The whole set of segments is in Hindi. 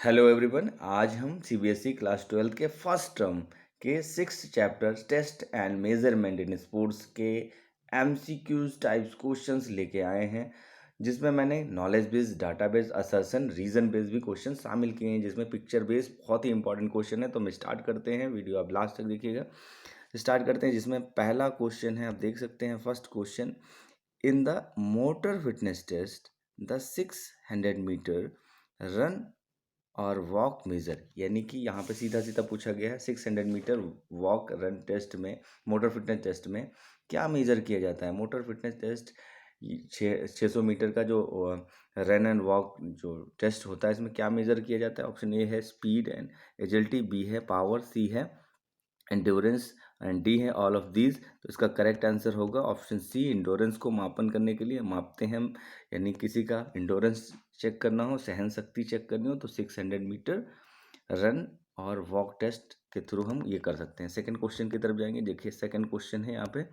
Hello everyone. आज हम सीबीएसई क्लास 12 के फर्स्ट टर्म के 6th chapter test and measurement in sports के एमसीक्यूज टाइप्स क्वेश्चंस लेके आए हैं, जिसमें मैंने knowledge based, data based, assertion, reason based भी क्वेश्चन शामिल किए हैं, जिसमें पिक्चर बेस्ड बहुत ही इंपॉर्टेंट क्वेश्चन है। तो हम स्टार्ट करते हैं, वीडियो आप लास्ट तक देखिएगा। स्टार्ट करते हैं, जिसमें पहला क्वेश्चन है, आप देख सकते हैं first question. In the motor fitness test the 600 metre run और वॉक मेजर, यानी कि यहाँ पे सीधा सीधा पूछा गया है 600 मीटर वॉक रन टेस्ट में, मोटर फिटनेस टेस्ट में क्या मेजर किया जाता है। मोटर फिटनेस टेस्ट 600 मीटर का जो रन एंड वॉक जो टेस्ट होता है, इसमें क्या मेजर किया जाता है। ऑप्शन ए है स्पीड एंड एजिलिटी, बी है पावर, सी है एंड्योरेंस एंड डी है ऑल ऑफ दीज। तो इसका करेक्ट आंसर होगा ऑप्शन सी। इंडोरेंस को मापन करने के लिए मापते हैं हम, यानी किसी का इंडोरेंस चेक करना हो, सहन शक्ति चेक करनी हो, तो 600 मीटर रन और वॉक टेस्ट के थ्रू हम ये कर सकते हैं। सेकंड क्वेश्चन की तरफ जाएंगे। देखिए सेकंड क्वेश्चन है यहाँ पे।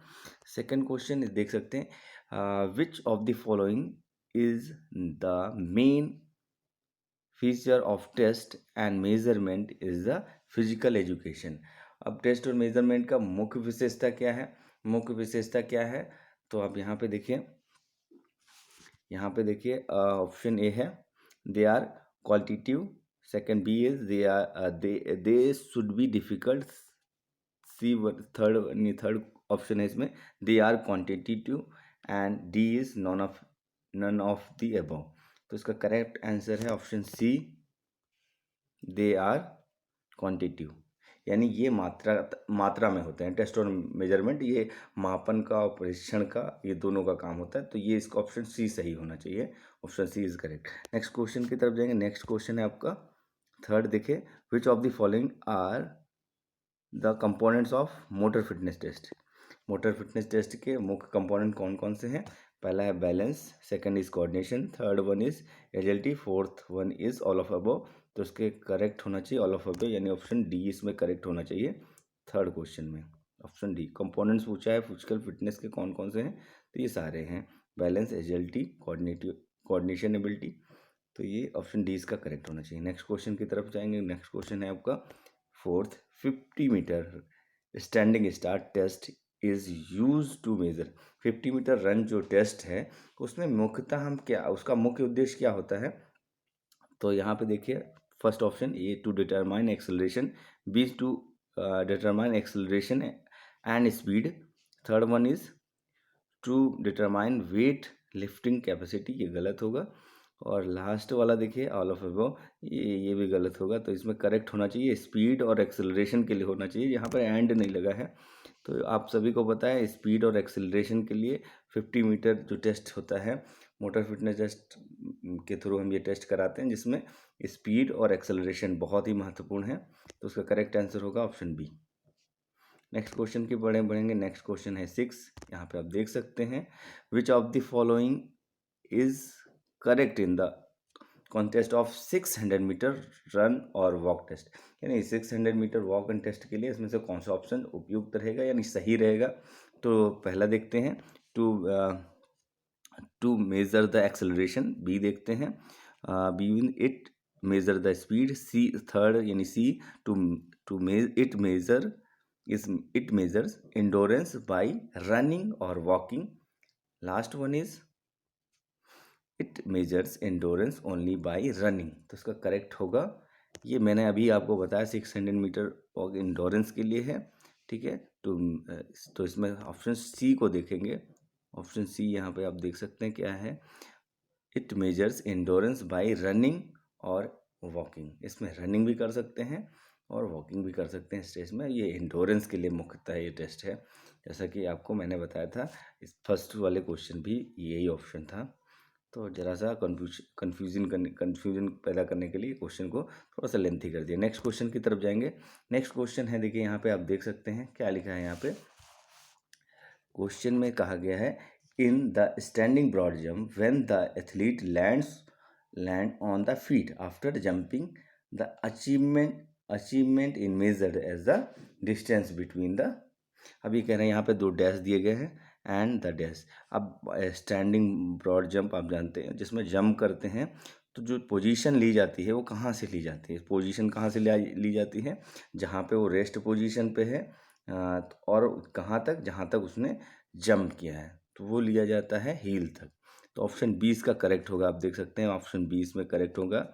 सेकंड क्वेश्चन देख सकते हैं, which of the following is the main feature of test and measurement is the physical education. अब टेस्ट और मेजरमेंट का मुख्य विशेषता क्या है, मुख्य विशेषता क्या है, तो आप यहाँ पे देखिए, यहाँ पे देखिए ऑप्शन ए है they are qualitative, second B is they are they should be difficult, C third option है इसमें they are quantitative and D is none of the above. तो इसका करेक्ट आंसर है option C, they are quantitative, यानी ये मात्रा में होते हैं। टेस्ट और मेजरमेंट ये मापन का और परीक्षण का, ये दोनों का काम होता है। तो ये इसका ऑप्शन सी सही होना चाहिए, option C is correct. Next question की तरफ जाएंगे। नेक्स्ट क्वेश्चन है आपका थर्ड। देखिए which of the following are the components of motor fitness test. Motor fitness test के मुख्य कंपोनेंट कौन कौन से हैं। पहला है balance, second is coordination, third one is agility, fourth one is all of above. तो इसके करेक्ट होना चाहिए ऑल ऑफ अबव, यानी ऑप्शन डी इसमें करेक्ट होना चाहिए थर्ड क्वेश्चन में। ऑप्शन डी कंपोनेंट्स पूछा है फिजिकल फिटनेस के कौन कौन से हैं, तो ये सारे हैं बैलेंस, एजिलिटी, कोऑर्डिनेशन एबिलिटी। तो ये ऑप्शन डी इसका करेक्ट होना चाहिए। नेक्स्ट क्वेश्चन की तरफ जाएंगे। नेक्स्ट क्वेश्चन है आपका fourth. 50 metre standing start test is use to measure. 50 metre run जो टेस्ट है उसमें मुख्यतः हम क्या, उसका मुख्य उद्देश्य क्या होता है। तो यहाँ पे देखिए first option A to determine acceleration, B to determine acceleration and speed, third one is to determine weight lifting capacity, ये गलत होगा। और लास्ट वाला देखिए ऑल ऑफ अबव, ये भी गलत होगा। तो इसमें करेक्ट होना चाहिए स्पीड और एक्सेलरेशन के लिए होना चाहिए, यहाँ पर एंड नहीं लगा है। तो आप सभी को पता है स्पीड और एक्सेलरेशन के लिए 50 मीटर जो टेस्ट होता है मोटर फिटनेस टेस्ट के थ्रू हम ये टेस्ट कराते हैं, जिसमें स्पीड और एक्सेलरेशन बहुत ही महत्वपूर्ण है। तो उसका करेक्ट आंसर होगा ऑप्शन बी। नेक्स्ट क्वेश्चन की बढ़ेंगे। नेक्स्ट क्वेश्चन है 6। यहाँ पे आप देख सकते हैं which of the following is correct in the contest of 600 metre run और वॉक टेस्ट, यानी 600 मीटर वॉक एंड टेस्ट के लिए इसमें से कौन सा ऑप्शन उपयुक्त रहेगा, यानी सही रहेगा। तो पहला देखते हैं to measure the acceleration, B देखते हैं B it measure the speed, C third यानी C to measure it measures endurance by running or walking, last one is it measures endurance only by running। तो इसका करेक्ट होगा, ये मैंने अभी आपको बताया 600 मीटर वॉक इंडोरेंस के लिए है, ठीक है। तो इसमें ऑप्शन सी को देखेंगे। ऑप्शन सी यहाँ पे आप देख सकते हैं क्या है, it measures endurance bye running और वॉकिंग। इसमें रनिंग भी कर सकते हैं और वॉकिंग भी कर सकते हैं इस टेस्ट में। ये इंडोरेंस के लिए मुख्यतः ये टेस्ट है, जैसा कि आपको मैंने बताया था। इस फर्स्ट वाले क्वेश्चन भी यही ऑप्शन था। तो ज़रा सा कन्फ्यूजन पैदा करने के लिए क्वेश्चन को थोड़ा सा लेंथी कर दिया। नेक्स्ट क्वेश्चन की तरफ जाएंगे। नेक्स्ट क्वेश्चन है, देखिए यहाँ पे आप देख सकते हैं क्या लिखा है। यहाँ पे क्वेश्चन में कहा गया है in the standing broad jump when the athlete land on the feet after jumping the achievement in measured as the distance between the. अभी कह रहे हैं यहाँ पे दो डैश दिए गए हैं एंड द डैश। अब स्टैंडिंग ब्रॉड जंप आप जानते हैं, जिसमें जंप करते हैं तो जो पोजीशन ली जाती है वो कहाँ से ली जाती है? पोजीशन कहाँ से ली जाती है? जहाँ पे वो रेस्ट पोजीशन पे है और कहाँ तक? जहाँ तक उसने जंप किया है, तो वो लिया जाता है हील तक। तो ऑप्शन बी इसका करेक्ट होगा। आप देख सकते हैं ऑप्शन बी इसमें करेक्ट होगा।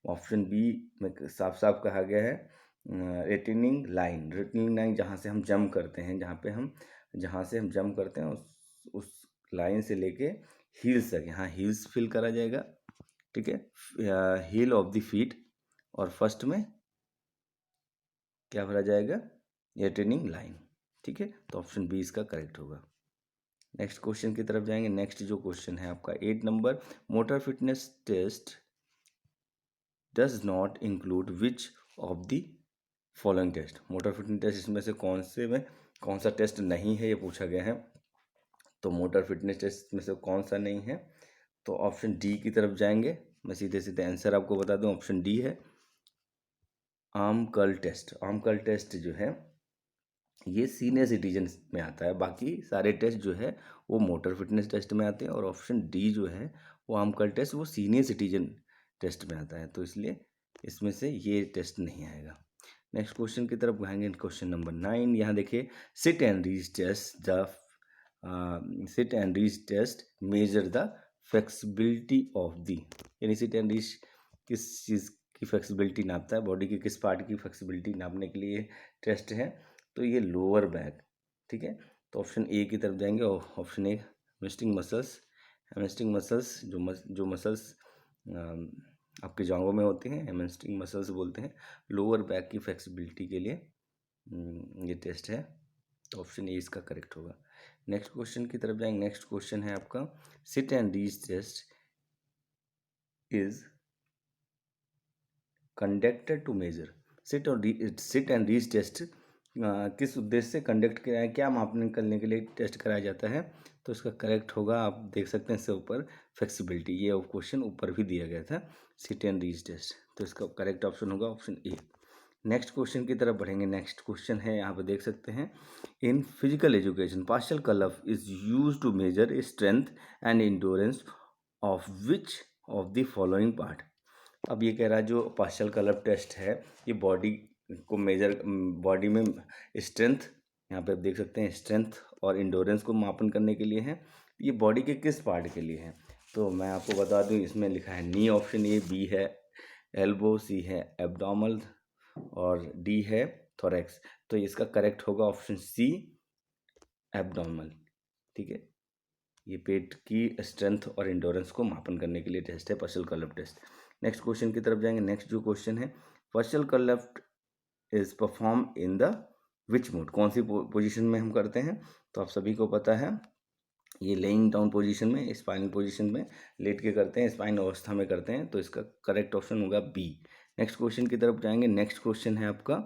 ऑप्शन बी में साफ साफ कहा गया है रिटर्निंग लाइन जहाँ से हम जंप करते हैं, जहाँ से हम जंप करते हैं उस लाइन से लेके हील्स तक, यहाँ हील्स फिल करा जाएगा। ठीक है, हील ऑफ द फीट, और फर्स्ट में क्या भरा जाएगा? Returning line. ठीक है, तो ऑप्शन बी इसका करेक्ट होगा। नेक्स्ट क्वेश्चन की तरफ जाएंगे। नेक्स्ट जो क्वेश्चन है आपका 8 number, motor fitness test does not include which of the following test. Motor fitness test इसमें से कौन सा टेस्ट नहीं है, ये पूछा गया है। तो मोटर फिटनेस टेस्ट में से कौन सा नहीं है? तो ऑप्शन डी की तरफ जाएंगे। मैं सीधे सीधे आंसर आपको बता दूं, ऑप्शन डी है arm curl test. Arm curl test जो है ये सीनियर सिटीजन में आता है, बाकी सारे टेस्ट जो है वो मोटर फिटनेस टेस्ट में आते हैं, और ऑप्शन डी जो है वो आर्म कर्ल टेस्ट वो सीनियर सिटीजन टेस्ट में आता है, तो इसलिए इसमें से ये टेस्ट नहीं आएगा। नेक्स्ट क्वेश्चन की तरफ आएंगे। क्वेश्चन नंबर 9, यहाँ देखिए sit and reach test measure the flexibility of the, यानी सिट एंड रीच किस चीज़ की फ्लेक्सिबिलिटी नापता है, बॉडी के किस पार्ट की फ्लेक्सिबिलिटी नापने के लिए टेस्ट है? तो ये लोअर बैक। ठीक है, तो ऑप्शन ए की तरफ जाएंगे। ऑप्शन ए हेमस्ट्रिंग मसल्स जो मसल्स आपके जांघों में होते हैं, हेमस्ट्रिंग मसल्स बोलते हैं। लोअर बैक की फ्लेक्सिबिलिटी के लिए ये टेस्ट है, तो ऑप्शन ए इसका करेक्ट होगा। नेक्स्ट क्वेश्चन की तरफ जाएंगे। नेक्स्ट क्वेश्चन है आपका sit and reach test is conducted to measure. Sit and reach test किस उद्देश्य से कंडक्ट किया है, क्या मापने करने के लिए टेस्ट कराया जाता है? तो इसका करेक्ट होगा, आप देख सकते हैं इससे ऊपर फ्लेक्सिबिलिटी, ये क्वेश्चन ऊपर भी दिया गया था, सिट एंड रीच टेस्ट, तो इसका करेक्ट ऑप्शन होगा ऑप्शन ए। नेक्स्ट क्वेश्चन की तरफ बढ़ेंगे। नेक्स्ट क्वेश्चन है, यहाँ पे देख सकते हैं in physical education partial curl is use to measure strength and endurance of which of the following part. अब ये कह रहा है जो पार्शियल कर्ल टेस्ट है ये बॉडी को मेजर, बॉडी में स्ट्रेंथ, यहाँ पे आप देख सकते हैं स्ट्रेंथ और इंडोरेंस को मापन करने के लिए है। ये बॉडी के किस पार्ट के लिए है? तो मैं आपको बता दूं, इसमें लिखा है नी ऑप्शन ए, बी है एल्बो, सी है एब्डोमल और डी है थोरैक्स। तो इसका करेक्ट होगा ऑप्शन सी एब्डोमल। ठीक है, ये पेट की स्ट्रेंथ और इंडोरेंस को मापन करने के लिए टेस्ट है partial curl test. Next question की तरफ जाएंगे। नेक्स्ट जो क्वेश्चन है partial curl is perform in the which mode, कौन सी पोजीशन में हम करते हैं? तो आप सभी को पता है ये लेइंग डाउन पोजीशन में, स्पाइनल पोजीशन में लेट के करते हैं, स्पाइन अवस्था में करते हैं, तो इसका करेक्ट ऑप्शन होगा बी। नेक्स्ट क्वेश्चन की तरफ जाएंगे। नेक्स्ट क्वेश्चन है आपका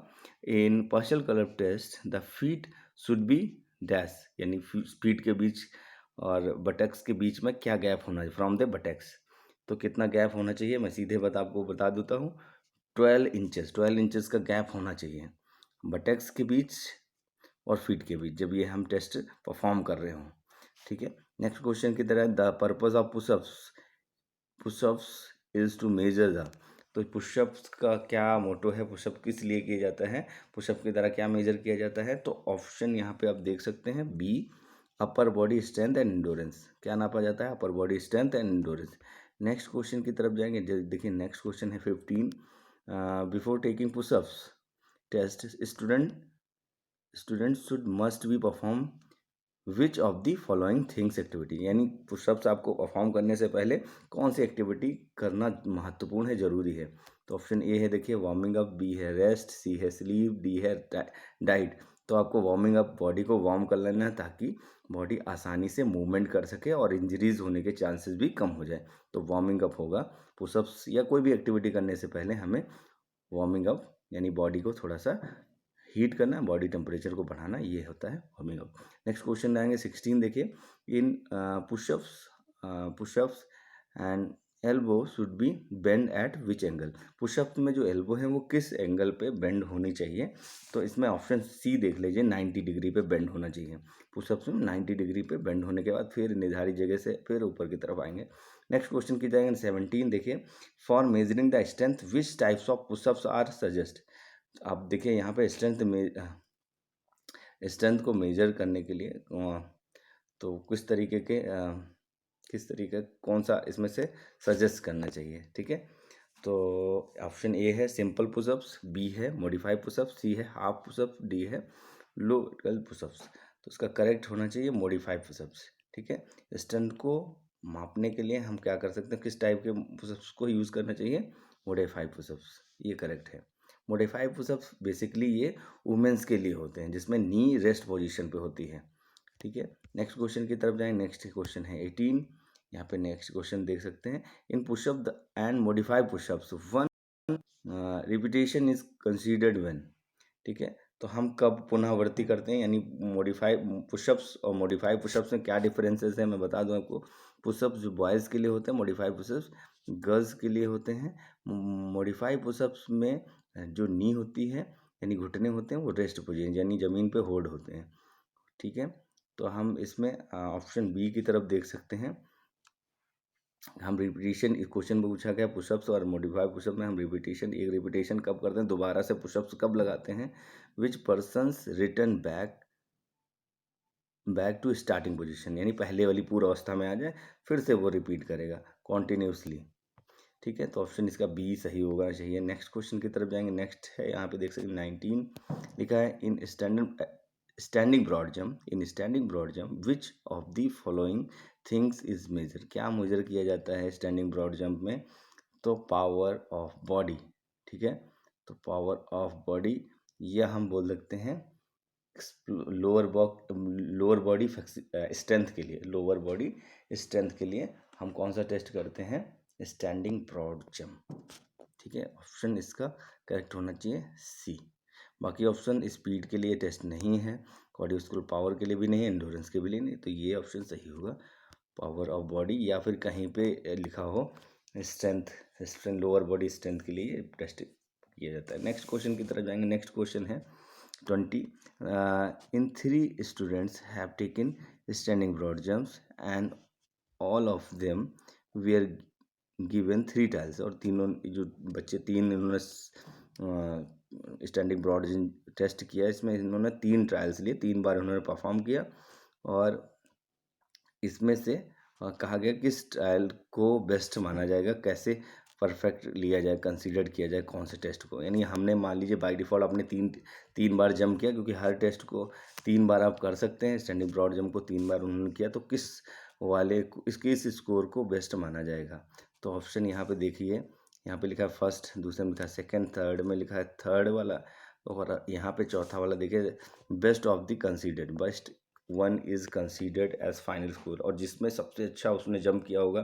in partial curl test the feet should be dash, यानी फीट के बीच और बटक्स के बीच में क्या गैप होना चाहिए फ्रॉम द बटक्स, तो कितना गैप होना चाहिए? मैं सीधे आपको बता देता हूँ 12 इंचेस का गैप होना चाहिए बटक्स के बीच और फीट के बीच, जब ये हम टेस्ट परफॉर्म कर रहे हों। ठीक है, नेक्स्ट क्वेश्चन की तरह the purpose of pushups is to measure the, तो पुशअप्स का क्या मोटो है, पुशअप किस लिए किया जाता है, पुशअप की तरह क्या मेजर किया जाता है? तो ऑप्शन यहाँ पे आप देख सकते हैं B upper body strength and endurance, क्या नापा जाता है? Upper body strength and endurance. Next question की तरफ जाएंगे। देखिए नेक्स्ट क्वेश्चन है 15, before taking pushups test student should must be perform which of the following things activity, यानी पुशअप्स आपको परफॉर्म करने से पहले कौन सी एक्टिविटी करना महत्वपूर्ण है, जरूरी है? तो ऑप्शन ए है देखिए वार्मिंग अप, बी है रेस्ट, सी है स्लीप, डी है डाइट। तो आपको वार्मिंग अप, बॉडी को वार्म कर लेना है ताकि बॉडी आसानी से मूवमेंट कर सके और इंजरीज होने के चांसेस भी कम हो जाए, तो वार्मिंग अप होगा। पुशअप्स या कोई भी एक्टिविटी करने से पहले हमें वार्मिंग अप यानी बॉडी को थोड़ा सा हीट करना, बॉडी टेम्परेचर को बढ़ाना, ये होता है वार्मिंग अप। नेक्स्ट क्वेश्चन आएंगे 16, देखिए in pushups and elbow should be bend at which angle, pushup में जो एल्बो है वो किस एंगल पे बेंड होनी चाहिए? तो इसमें ऑप्शन सी देख लीजिए 90 डिग्री पे बेंड होना चाहिए। पुशअप्स में 90 डिग्री पे बेंड होने के बाद फिर निर्धारित जगह से फिर ऊपर की तरफ आएंगे। नेक्स्ट क्वेश्चन की जाएंगे 17, देखिए for measuring the strength which types of pushups are suggest. आप देखिए यहाँ पे स्ट्रेंथ को मेजर करने के लिए तो किस तरीके कौन सा इसमें से सजेस्ट करना चाहिए, ठीक है। तो ऑप्शन ए है सिंपल पुशअप्स, बी है मॉडिफाई पुशअप्स, सी है हाफ पुशअप्स, डी है लो पुशअप्स। तो इसका करेक्ट होना चाहिए मॉडिफाई पुशअप्स, ठीक है। स्ट्रेंथ को मापने के लिए हम क्या कर सकते हैं, किस टाइप के पुशअप्स को यूज़ करना चाहिए, मॉडिफाई पुशअप्स, ये करेक्ट है। मॉडिफाई पुशअप्स बेसिकली ये वुमेंस के लिए होते हैं जिसमें नी रेस्ट पोजीशन पे होती है, ठीक है। नेक्स्ट क्वेश्चन की तरफ जाएं। नेक्स्ट क्वेश्चन है 18। यहाँ पे नेक्स्ट क्वेश्चन देख सकते हैं, in pushup and modify pushups one repetition is considered when, ठीक है। तो हम कब पुनरावृत्ति करते हैं, यानी मॉडिफाई पुशअप्स और मॉडिफाई पुशअप्स में क्या डिफरेंसेस हैं मैं बता दूं आपको। पुशअप्स जो बॉयज़ के लिए होते हैं, मॉडिफाई पुशअप्स गर्ल्स के लिए होते हैं। मॉडिफाई पुशअप्स में जो नी होती है यानी घुटने होते हैं वो रेस्ट पोजीशन यानी ज़मीन पे होल्ड होते हैं, ठीक है। तो हम इसमें ऑप्शन बी की तरफ देख सकते हैं। हम रिपीटेशन, इस क्वेश्चन में पूछा गया पुशअप्स और मॉडिफाई पुशअप में हम एक रिपीटेशन कब करते हैं, दोबारा से पुशअप्स कब लगाते हैं। Which persons return back to starting position, यानी पहले वाली पूर्व अवस्था में आ जाए फिर से वो रिपीट करेगा कॉन्टिन्यूसली, ठीक है। तो ऑप्शन इसका बी सही होगा चाहिए। नेक्स्ट क्वेश्चन की तरफ जाएंगे। नेक्स्ट है यहाँ पे देख सकते 19 लिखा है, in standing broad jump which of the following things is measure. क्या मेजर किया जाता है स्टैंडिंग ब्रॉड जंप में, तो पावर ऑफ बॉडी, ठीक है। तो पावर ऑफ बॉडी या हम बोल सकते हैं लोअर बॉडी स्ट्रेंथ के लिए, हम कौन सा टेस्ट करते हैं, स्टैंडिंग ब्रॉड जंप, ठीक है। ऑप्शन इसका करेक्ट होना चाहिए सी। बाकी ऑप्शन स्पीड के लिए टेस्ट नहीं है, कार्डियोवैस्कुलर पावर के लिए भी नहीं है, एंडोरेंस के भी लिए नहीं, तो ये ऑप्शन सही होगा पावर ऑफ बॉडी, या फिर कहीं पे लिखा हो स्ट्रेंथ लोअर बॉडी स्ट्रेंथ के लिए टेस्ट किया जाता है। नेक्स्ट क्वेश्चन की तरफ जाएंगे। नेक्स्ट क्वेश्चन है 20, in 3 students have taken standing broad jumps and all of them were given 3 trials, और तीनों जो बच्चे इन्होंने स्टैंडिंग ब्रॉड टेस्ट किया, इसमें इन्होंने 3 ट्रायल्स लिए, 3 बार उन्होंने परफॉर्म किया, और इसमें से कहा गया किस ट्रायल को बेस्ट माना जाएगा, कैसे परफेक्ट लिया जाए, कंसीडर किया जाए कौन से टेस्ट को। यानी हमने मान लीजिए बाय डिफ़ॉल्ट आपने तीन बार जंप किया, क्योंकि हर टेस्ट को 3 बार आप कर सकते हैं, स्टैंडिंग ब्रॉड जंप को 3 बार उन्होंने किया, तो इस स्कोर को बेस्ट माना जाएगा। तो ऑप्शन यहाँ पे देखिए, यहाँ पे लिखा है फर्स्ट, दूसरे में लिखा है सेकेंड, थर्ड में लिखा है थर्ड वाला, और यहाँ पे चौथा वाला देखिए best of the considered, best one is considered as final score, और जिसमें सबसे अच्छा उसने जंप किया होगा,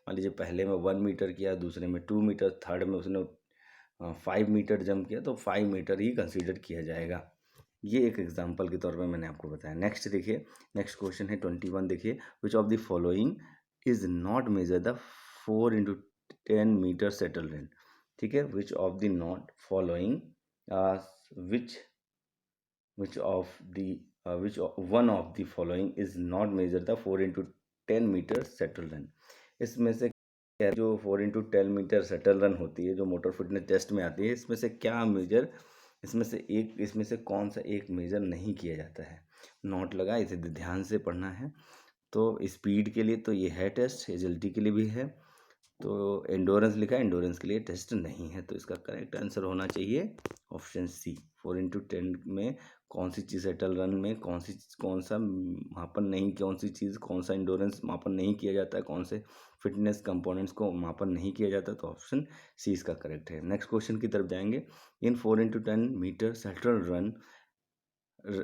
मान लीजिए पहले में 1 मीटर किया, दूसरे में 2 मीटर, थर्ड में उसने 5 मीटर जंप किया, तो 5 मीटर ही कंसीडर किया जाएगा। ये एक एग्जांपल के तौर पे मैंने आपको बताया। नेक्स्ट देखिए, नेक्स्ट क्वेश्चन है 21, देखिए which of the following is not measure the 4x10 metre shuttle run, ठीक है। Which of the not following which of the which one of the following is not measure the 4x10 metre shuttle run. इसमें से जो 4x10 मीटर सेटल रन होती है, जो मोटर फिटनेस टेस्ट में आती है, इसमें से क्या मेजर, इसमें से कौन सा एक मेजर नहीं किया जाता है। नोट लगा, इसे ध्यान से पढ़ना है। तो स्पीड के लिए तो ये है टेस्ट, एजिलिटी के लिए भी है, तो एंडोरेंस लिखा है, एंडोरेंस के लिए टेस्ट नहीं है, तो इसका करेक्ट आंसर होना चाहिए ऑप्शन सी। 4x10 में कौन सी चीज़ सेटल रन में कौन सा मापन नहीं, कौन सा एंडोरेंस मापन नहीं किया जाता है, कौन से फिटनेस कंपोनेंट्स को मापन नहीं किया जाता, तो ऑप्शन सी इसका करेक्ट है। नेक्स्ट क्वेश्चन की तरफ जाएंगे। In 4x10 metre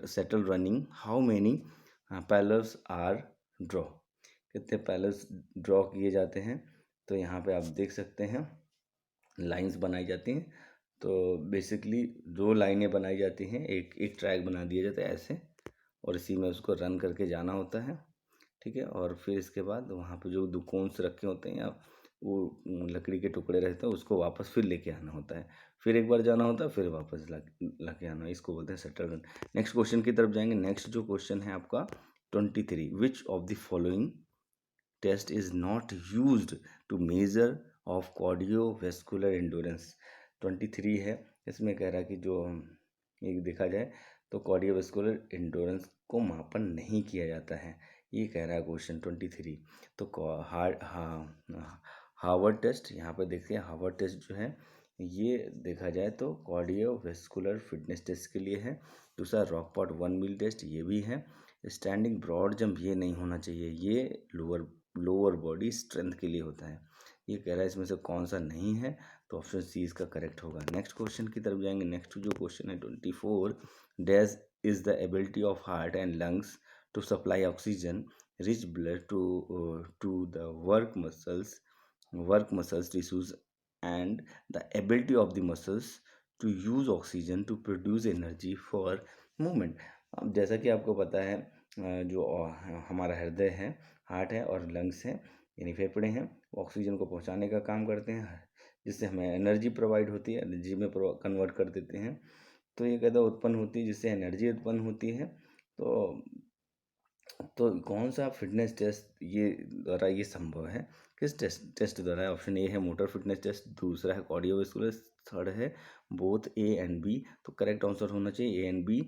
shuttle running how many pillars are draw, कितने पैलर्स ड्रॉ किए जाते हैं। तो यहाँ पे आप देख सकते हैं लाइंस बनाई जाती हैं। तो बेसिकली 2 लाइनें बनाई जाती हैं, एक ट्रैक बना दिया जाता है ऐसे, और इसी में उसको रन करके जाना होता है, ठीक है। और फिर इसके बाद वहाँ पे जो 2 कोन्स रखे होते हैं या वो लकड़ी के टुकड़े रहते हैं, उसको वापस फिर लेके आना होता है, फिर एक बार जाना होता है, फिर वापस ला के आना, इसको बोलते हैं सेटल रन। नेक्स्ट क्वेश्चन की तरफ जाएंगे। नेक्स्ट जो क्वेश्चन है आपका 23, which of the following test is not used to measure of cardiovascular endurance. 23 है, इसमें कह रहा है कि जो एक देखा जाए तो कार्डियोवैस्कुलर एंडोरेंस को मापन नहीं किया जाता है, ये कह रहा है क्वेश्चन 23। तो हार्वर्ड टेस्ट, यहाँ पर देखते हैं हार्वर्ड टेस्ट जो है ये देखा जाए तो कार्डियोवैस्कुलर फिटनेस टेस्ट के लिए है। दूसरा रॉकपॉट 1 मील टेस्ट ये भी है। स्टैंडिंग ब्रॉड जंप ये नहीं होना चाहिए, ये लोअर बॉडी स्ट्रेंथ के लिए होता है। ये कह रहा है इसमें से कौन सा नहीं है, तो ऑप्शन सी इसका करेक्ट होगा। नेक्स्ट क्वेश्चन की तरफ जाएंगे। नेक्स्ट जो क्वेश्चन है 24, dash is the ability of heart and lungs to supply oxygen rich blood to the work muscles tissues and the ability of the muscles to use oxygen to produce energy for movement। अब जैसा कि आपको पता है जो हमारा हृदय है, हार्ट है और लंग्स हैं यानी फेफड़े हैं, वो ऑक्सीजन को पहुंचाने का काम करते हैं, जिससे हमें एनर्जी प्रोवाइड होती है, एनर्जी में कन्वर्ट कर देते हैं। तो ये कहता उत्पन्न होती है जिससे एनर्जी उत्पन्न होती है। तो कौन सा फिटनेस टेस्ट ये द्वारा ये संभव है, किस टेस्ट द्वारा है? ऑप्शन ए है मोटर फिटनेस टेस्ट, दूसरा है कार्डियोवैस्कुलर, थर्ड है बोथ ए एंड बी। तो करेक्ट आंसर होना चाहिए ए एंड बी,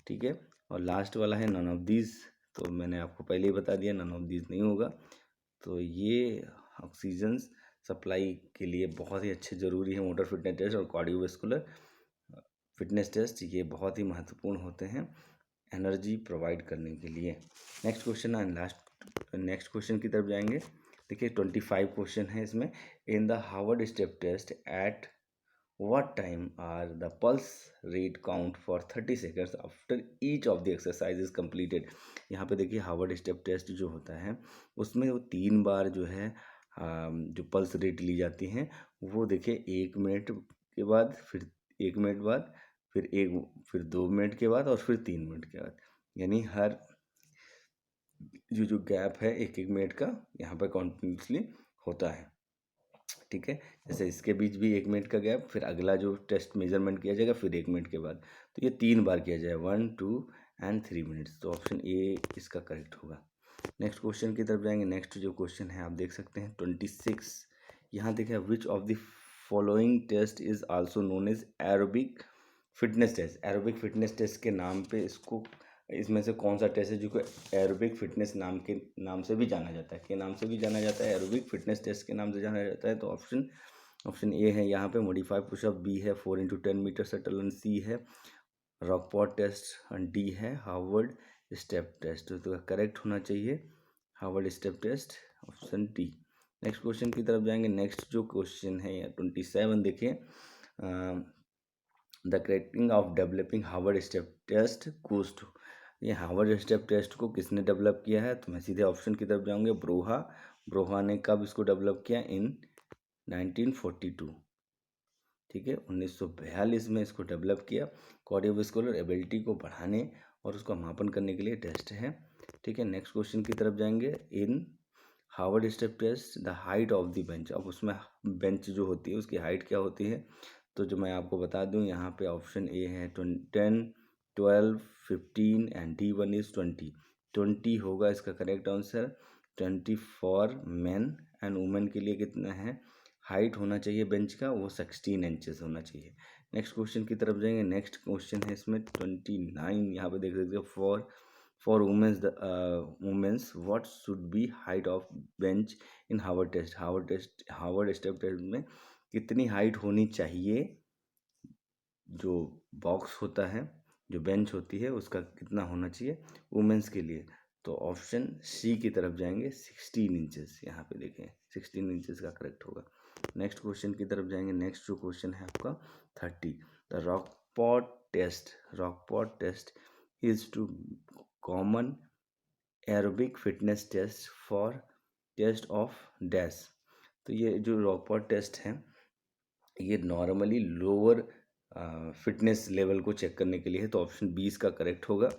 ठीक है। और लास्ट वाला है नन ऑफ दीज, तो मैंने आपको पहले ही बता दिया नन ऑफ दीज नहीं होगा। तो ये ऑक्सीजन सप्लाई के लिए बहुत ही अच्छे ज़रूरी है मोटर फिटनेस टेस्ट और कार्डियोवैस्कुलर फिटनेस टेस्ट, ये बहुत ही महत्वपूर्ण होते हैं एनर्जी प्रोवाइड करने के लिए। Next question and last, next question की तरफ जाएंगे। देखिए 25 क्वेश्चन है इसमें। In the Harvard step test at what time are the pulse rate count for 30 seconds after each of the exercise is completed. यहाँ पे देखिए हार्वर्ड स्टेप टेस्ट जो होता है उसमें वो 3 बार जो है जो पल्स रेट ली जाती हैं, वो देखिए 1 मिनट के बाद, फिर 1 मिनट बाद, फिर 2 मिनट के बाद और फिर 3 मिनट के बाद, यानी हर जो गैप है 1-1 मिनट का यहाँ पर कॉन्टिन्यूसली होता है, ठीक है। जैसे इसके बीच भी 1 मिनट का गैप, फिर अगला जो टेस्ट मेजरमेंट किया जाएगा फिर 1 मिनट के बाद, तो ये 3 बार किया जाए 1, 2 एंड 3 मिनट्स। तो ऑप्शन ए इसका करेक्ट होगा। नेक्स्ट क्वेश्चन की तरफ जाएंगे। नेक्स्ट जो क्वेश्चन है आप देख सकते हैं 26। यहाँ देखिए which of the following test is also known as aerobic fitness test. Aerobic fitness test के नाम पे इसको, इसमें से कौन सा टेस्ट है जो एरोबिक फिटनेस नाम से भी जाना जाता है, के नाम से भी जाना जाता है, एरोबिक फिटनेस टेस्ट के नाम से जाना जाता है? तो ऑप्शन ए है यहाँ पे मॉडिफाई पुशअप, बी है 4x10 metre shuttle run, C है रॉकपॉट टेस्ट और डी है हार्वर्ड स्टेप टेस्ट। तो करेक्ट होना चाहिए Harvard step test, option D. Next question की तरफ जाएंगे। नेक्स्ट जो क्वेश्चन है 27 देखिए, the crediting of developing Harvard step test goes to. ये हार्वर्ड स्टेप टेस्ट को किसने डेवलप किया है? तो मैं सीधे ऑप्शन की तरफ जाऊंगे, ब्रोहा ने कब इसको डेवलप किया? इन 1942, ठीक है, 1942 में इसको डेवलप किया। कार्डियोवैस्कुलर एबिलिटी को बढ़ाने और उसका मापन करने के लिए टेस्ट है, ठीक है। नेक्स्ट क्वेश्चन की तरफ जाएंगे। In Harvard step test the height of the bench, अब उसमें बेंच जो होती है उसकी हाइट क्या होती है? तो जो मैं आपको बता दूं यहाँ पे ऑप्शन ए है 10, 12, 15 एंड D1 इज 20। 20 होगा इसका correct answer. 20 for man and women के लिए कितना है हाइट होना चाहिए बेंच का? वो 16 इंचेस होना चाहिए। नेक्स्ट क्वेश्चन की तरफ जाएंगे। नेक्स्ट क्वेश्चन है इसमें 29, यहाँ पे देख सकते हो for womens what should be height of bench in Harvard test. Harvard step test में कितनी हाइट होनी चाहिए? जो बॉक्स होता है, जो बेंच होती है, उसका कितना होना चाहिए वुमेन्स के लिए? तो ऑप्शन सी की तरफ जाएंगे, 16 इंचेस। यहाँ पे देखें 16 इंचेस का करेक्ट होगा। नेक्स्ट क्वेश्चन की तरफ जाएंगे। नेक्स्ट जो क्वेश्चन है आपका 30, the Rockport test is to common aerobic fitness test for test of dash. तो ये जो रॉकपॉट टेस्ट है ये नॉर्मली लोअर फिटनेस लेवल को चेक करने के लिए है, तो ऑप्शन 20 का करेक्ट होगा।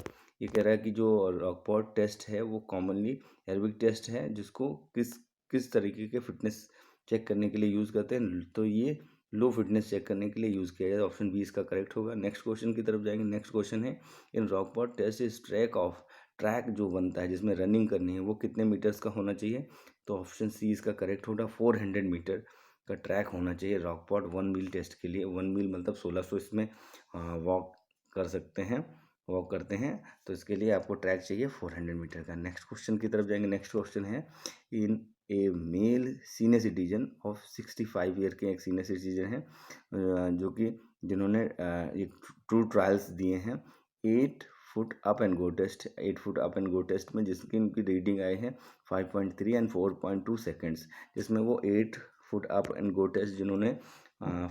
ये कह रहा है कि जो रॉकपॉट टेस्ट है वो कॉमनली एरोबिक टेस्ट है जिसको किस तरीके के फिटनेस चेक करने के लिए यूज़ करते हैं, तो ये लो फिटनेस चेक करने के लिए यूज़ किया जाए। ऑप्शन 20 का करेक्ट होगा। नेक्स्ट क्वेश्चन की तरफ जाएंगे। नेक्स्ट क्वेश्चन है in Rockport test is track of track जो बनता है जिसमें रनिंग करनी है वो कितने मीटर्स का होना चाहिए? तो ऑप्शन सी इसका करेक्ट होगा, 400 मीटर का ट्रैक होना चाहिए रॉकपॉट 1 मील टेस्ट के लिए। 1 मील मतलब 1600 इसमें वॉक कर सकते हैं, वॉक करते हैं, तो इसके लिए आपको ट्रैक चाहिए 400 मीटर का। नेक्स्ट क्वेश्चन की तरफ जाएंगे। नेक्स्ट क्वेश्चन है, in a male senior citizen of 65 year के एक सीनियर सिटीजन है जो कि जिन्होंने एक ट्रू ट्रायल्स दिए हैं 8 foot up and go test, 8 foot up and go test में जिसकी उनकी रीडिंग आए हैं 5.3 एंड 4.2 सेकेंड्स, जिसमें वो 8 foot up and go test जिन्होंने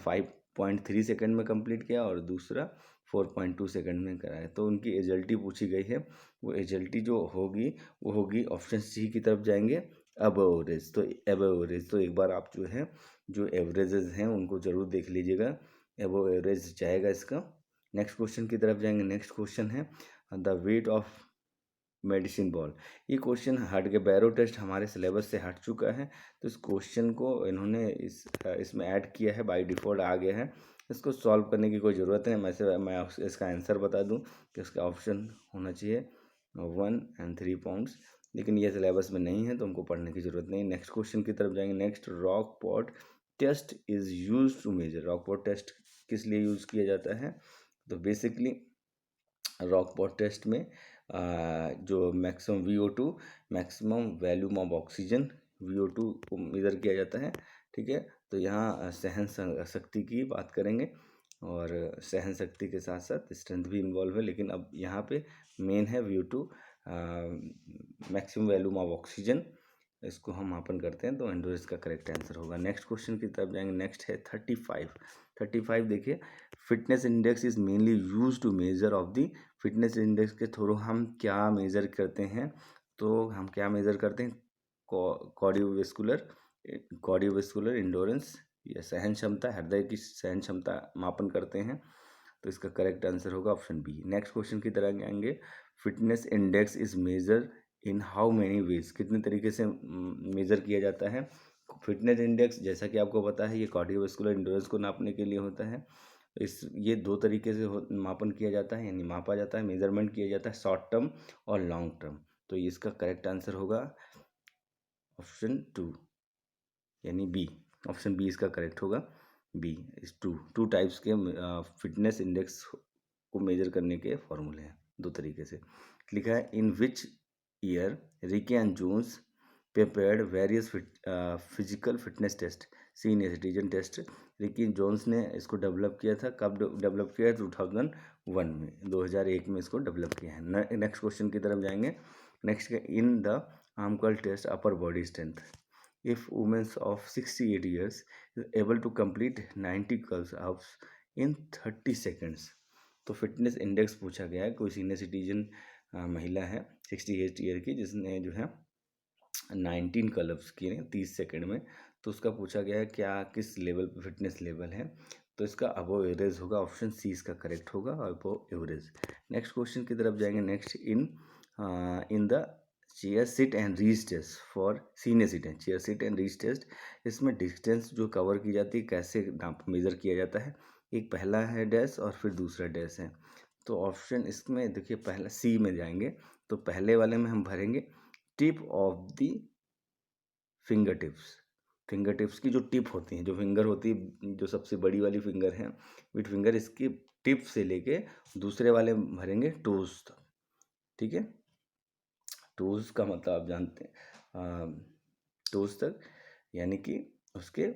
5.3 सेकेंड में कंप्लीट किया और दूसरा 4.2 सेकेंड में कराया। तो उनकी एजल्टी पूछी गई है, वो एजल्टी जो होगी वो होगी ऑप्शन सी की तरफ जाएंगे, अब एवरेज। तो अब एवरेज तो एक बार आप जो है जो एवरेजेस हैं उनको ज़रूर देख लीजिएगा, अब एवरेज जाएगा इसका। नेक्स्ट क्वेश्चन की तरफ जाएंगे। नेक्स्ट क्वेश्चन है the weight of medicine ball. ये क्वेश्चन हट के, बैरो टेस्ट हमारे सिलेबस से हट चुका है, तो इस क्वेश्चन को इन्होंने इसमें ऐड किया है, बाय डिफ़ॉल्ट आ गया है। इसको सॉल्व करने की कोई ज़रूरत नहीं, मैं इसका आंसर बता दूं कि इसका ऑप्शन होना चाहिए 1 एंड 3 पाउंड्स, लेकिन ये सिलेबस में नहीं है तो हमको पढ़ने की ज़रूरत नहीं। नेक्स्ट क्वेश्चन की तरफ जाएंगे। Next, Rockport test is use to measure. Rockport test किस लिए यूज़ किया जाता है? तो बेसिकली रॉक पॉट टेस्ट में जो maximum VO2, maximum volume of oxygen, VO2 को मेज़र किया जाता है। ठीक है, तो यहाँ सहन शक्ति की बात करेंगे और सहन शक्ति के साथ साथ स्ट्रेंथ भी इन्वॉल्व है, लेकिन अब यहाँ पे मेन है VO2, maximum volume of oxygen, इसको हम मापन करते हैं, तो एंडोरेंस का करेक्ट आंसर होगा। नेक्स्ट क्वेश्चन की तरफ जाएंगे। नेक्स्ट है 35 देखिए, fitness index is mainly use to measure of the, fitness index के थ्रू हम क्या मेज़र करते हैं? तो हम क्या मेज़र करते हैं? कार्डियोवैस्कुलर इंडोरेंस या सहन क्षमता, हृदय की सहन क्षमता मापन करते हैं, तो इसका करेक्ट आंसर होगा ऑप्शन बी। नेक्स्ट क्वेश्चन की तरह आएंगे। Fitness index is measure in how many ways, कितने तरीके से मेज़र किया जाता है? फिटनेस इंडेक्स जैसा कि आपको पता है ये कार्डियोवैस्कुलर इंडोरेंस को नापने के लिए होता है। ये 2 तरीके से मापन किया जाता है, यानी मापा जाता है, मेजरमेंट किया जाता है, शॉर्ट टर्म और लॉन्ग टर्म। तो इसका करेक्ट आंसर होगा ऑप्शन 2 यानी बी। ऑप्शन बी इसका करेक्ट होगा, बी। इस टू टाइप्स के फिटनेस इंडेक्स को मेजर करने के फॉर्मूले हैं 2 तरीके से। लिखा है, in which year Rikli and Jones prepared various physical fitness test, senior citizen test. Rikli Jones ने इसको डेवलप किया था, कब डेवलप किया है? 2001 में, 2001 में इसको डेवलप किया है। नेक्स्ट क्वेश्चन की तरफ जाएंगे। Next, in the arm curl test upper body strength, if women of 68 years is able to complete 90 curls ups in 30 seconds। तो फिटनेस इंडेक्स पूछा गया है, कोई सीनियर सिटीजन महिला है 68 ईयर की जिसने जो है 19 कर्ल्स किए 30 सेकंड में, तो उसका पूछा गया है क्या, किस लेवल पे फिटनेस लेवल है? तो इसका अबव एवरेज होगा, ऑप्शन सी इसका करेक्ट होगा, अबव एवरेज। नेक्स्ट क्वेश्चन की तरफ जाएंगे। Next, in the chair sit and reach test for senior citizen, chair sit and reach test, इसमें डिस्टेंस जो कवर की जाती है कैसे नाप मेज़र किया जाता है? एक पहला है डैश और फिर दूसरा डैश है। तो ऑप्शन इसमें देखिए, पहला सी में जाएंगे, तो पहले वाले में हम भरेंगे tip of the finger tips. Finger tips की जो टिप होती हैं, जो फिंगर होती है, जो सबसे बड़ी वाली फिंगर है विट फिंगर, इसकी टिप से लेके दूसरे वाले भरेंगे टोज तक। ठीक है, टोज का मतलब आप जानते हैं, टोज तक यानी कि उसके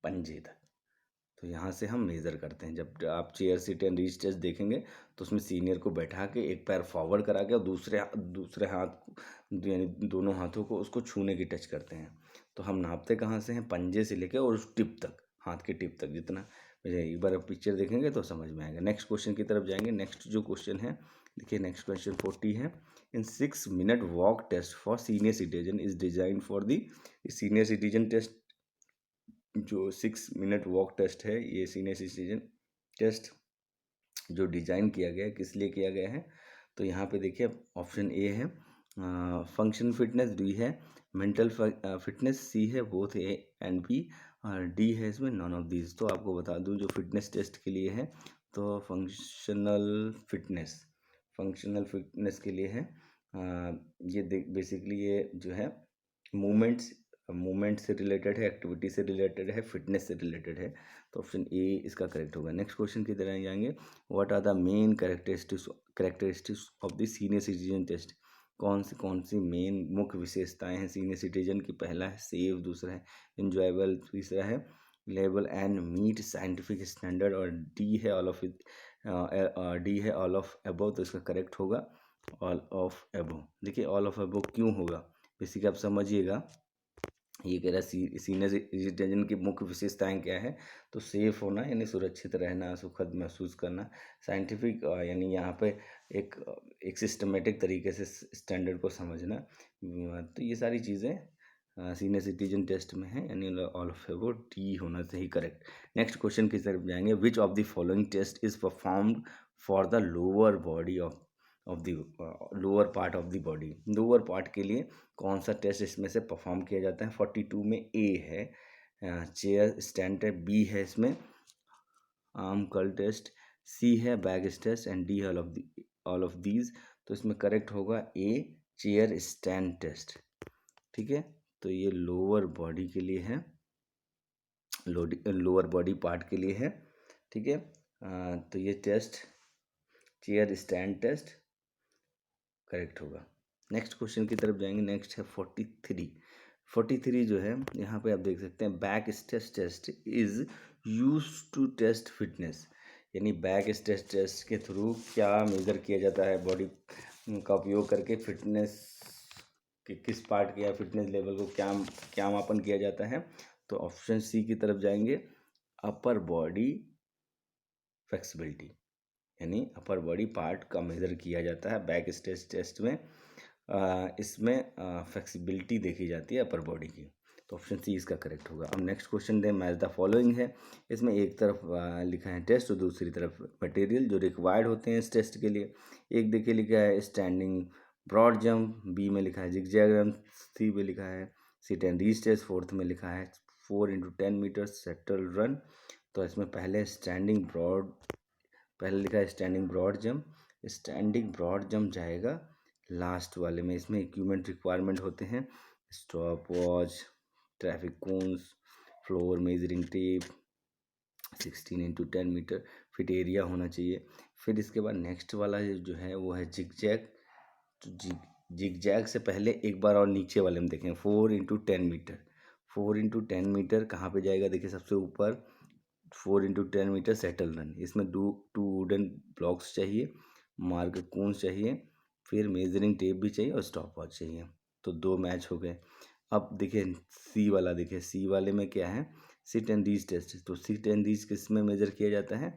पंजे तक। तो यहाँ से हम मेज़र करते हैं। जब आप chair sit and reach test देखेंगे तो उसमें सीनियर को बैठा के एक पैर फॉरवर्ड करा के और दूसरे हाथ यानी दोनों हाथों को उसको छूने की टच करते हैं। तो हम नापते कहाँ से हैं? पंजे से लेकर और उस टिप तक, हाथ के टिप तक जितना। एक बार आप पिक्चर देखेंगे तो समझ में आएगा। नेक्स्ट क्वेश्चन की तरफ जाएंगे। नेक्स्ट जो क्वेश्चन है देखिए, नेक्स्ट क्वेश्चन 40 है, in 6 minute walk test for senior citizen is design for the, senior citizen test जो 6 मिनट वॉक टेस्ट है, ये सीनियर सिटीजन टेस्ट जो डिज़ाइन किया गया है किस लिए किया गया है? तो यहाँ पे देखिए ऑप्शन ए है फंक्शन फिटनेस, बी है मेंटल फिटनेस, सी है बोथ ए एंड बी, और डी है इसमें नॉन ऑफ दीज। तो आपको बता दूं जो फिटनेस टेस्ट के लिए है तो फंक्शनल फिटनेस, फंक्शनल फिटनेस के लिए है। ये बेसिकली ये जो है मूवमेंट से रिलेटेड है, एक्टिविटी से रिलेटेड है, फिटनेस से रिलेटेड है। तो ऑप्शन ए इसका करेक्ट होगा। नेक्स्ट क्वेश्चन की तरह जाएंगे। What are the main characteristics of the senior citizen test? कौन सी मेन मुख्य विशेषताएं हैं सीनियर सिटीजन की? पहला है सेफ, दूसरा है इंजॉयबल, तीसरा है level and meet scientific standard, और डी है ऑल ऑफ अबव। तो इसका करेक्ट होगा ऑल ऑफ अबव। देखिए ऑल ऑफ अबव क्यों होगा, बेसिक आप समझिएगा। ये कह रहा है सीनियर सिटीजन की मुख्य विशेषताएं क्या है? तो सेफ होना यानी सुरक्षित रहना, सुखद महसूस करना, साइंटिफिक यानी यहाँ पे एक एक सिस्टमेटिक तरीके से स्टैंडर्ड को समझना। तो ये सारी चीज़ें सीनियर सिटीजन टेस्ट में है, यानी ऑल ऑफ एबव, डी होना चाहिए करेक्ट। नेक्स्ट क्वेश्चन की तरफ जाएंगे। Which of the following test is performed for the lower body of the lower part of the body? Lower part के लिए कौन सा टेस्ट इसमें से परफॉर्म किया जाता है? 42 में ए है चेयर स्टैंड टेस्ट, बी है इसमें आर्म कर्ल टेस्ट, सी है back test, and D all of these. तो इसमें करेक्ट होगा ए चेयर स्टैंड टेस्ट। ठीक है, तो ये लोअर बॉडी के लिए है, लोअर बॉडी पार्ट के लिए है। ठीक है, तो ये test chair stand test correct होगा। नेक्स्ट क्वेश्चन की तरफ जाएंगे। नेक्स्ट है 43 जो है, यहाँ पे आप देख सकते हैं back stress test is use to test fitness, यानी बैक स्ट्रेस टेस्ट के थ्रू क्या मेजर किया जाता है बॉडी का उपयोग करके? फिटनेस कि किस पार्ट के या फिटनेस लेवल को क्या मापन किया जाता है? तो ऑप्शन सी की तरफ जाएंगे, अपर बॉडी फ्लेक्सिबिलिटी, यानी अपर बॉडी पार्ट का मेजर किया जाता है बैक स्ट्रेस टेस्ट में। इसमें फ्लेक्सिबिलिटी देखी जाती है अपर बॉडी की। तो ऑप्शन सी इसका करेक्ट होगा। अब नेक्स्ट क्वेश्चन दें, मैच द फॉलोइंग है। इसमें एक तरफ लिखा है टेस्ट और दूसरी तरफ मटेरियल जो रिक्वायर्ड होते हैं इस टेस्ट के लिए। एक देखिए लिखा है स्टैंडिंग ब्रॉड जंप, बी में लिखा है जिगजैग रन, सी में लिखा है sit and reach test, fourth में लिखा है 4x10 मीटर सेटल रन। तो इसमें पहले लिखा है standing broad jump. Standing broad jump जाएगा लास्ट वाले में। इसमें इक्विपमेंट रिक्वायरमेंट होते हैं stopwatch, traffic cones, floor measuring tape, 16x10 metre fit area होना चाहिए। फिर इसके बाद नेक्स्ट वाला जो है वो है जिगजैग। तो जिगजैग से पहले एक बार और नीचे वाले में देखें 4x10 मीटर। 4x10 मीटर कहाँ पे जाएगा? देखिए सबसे ऊपर 4x10 मीटर सेटल रन। इसमें टू वुडन ब्लॉक्स चाहिए, मार्क कोन्स चाहिए, फिर मेजरिंग टेप भी चाहिए और स्टॉप वॉच चाहिए। तो 2 मैच हो गए। अब देखिए सी वाले में क्या है? Sit and reach test. तो सिट एंड रीच किस में मेजर किया जाता है?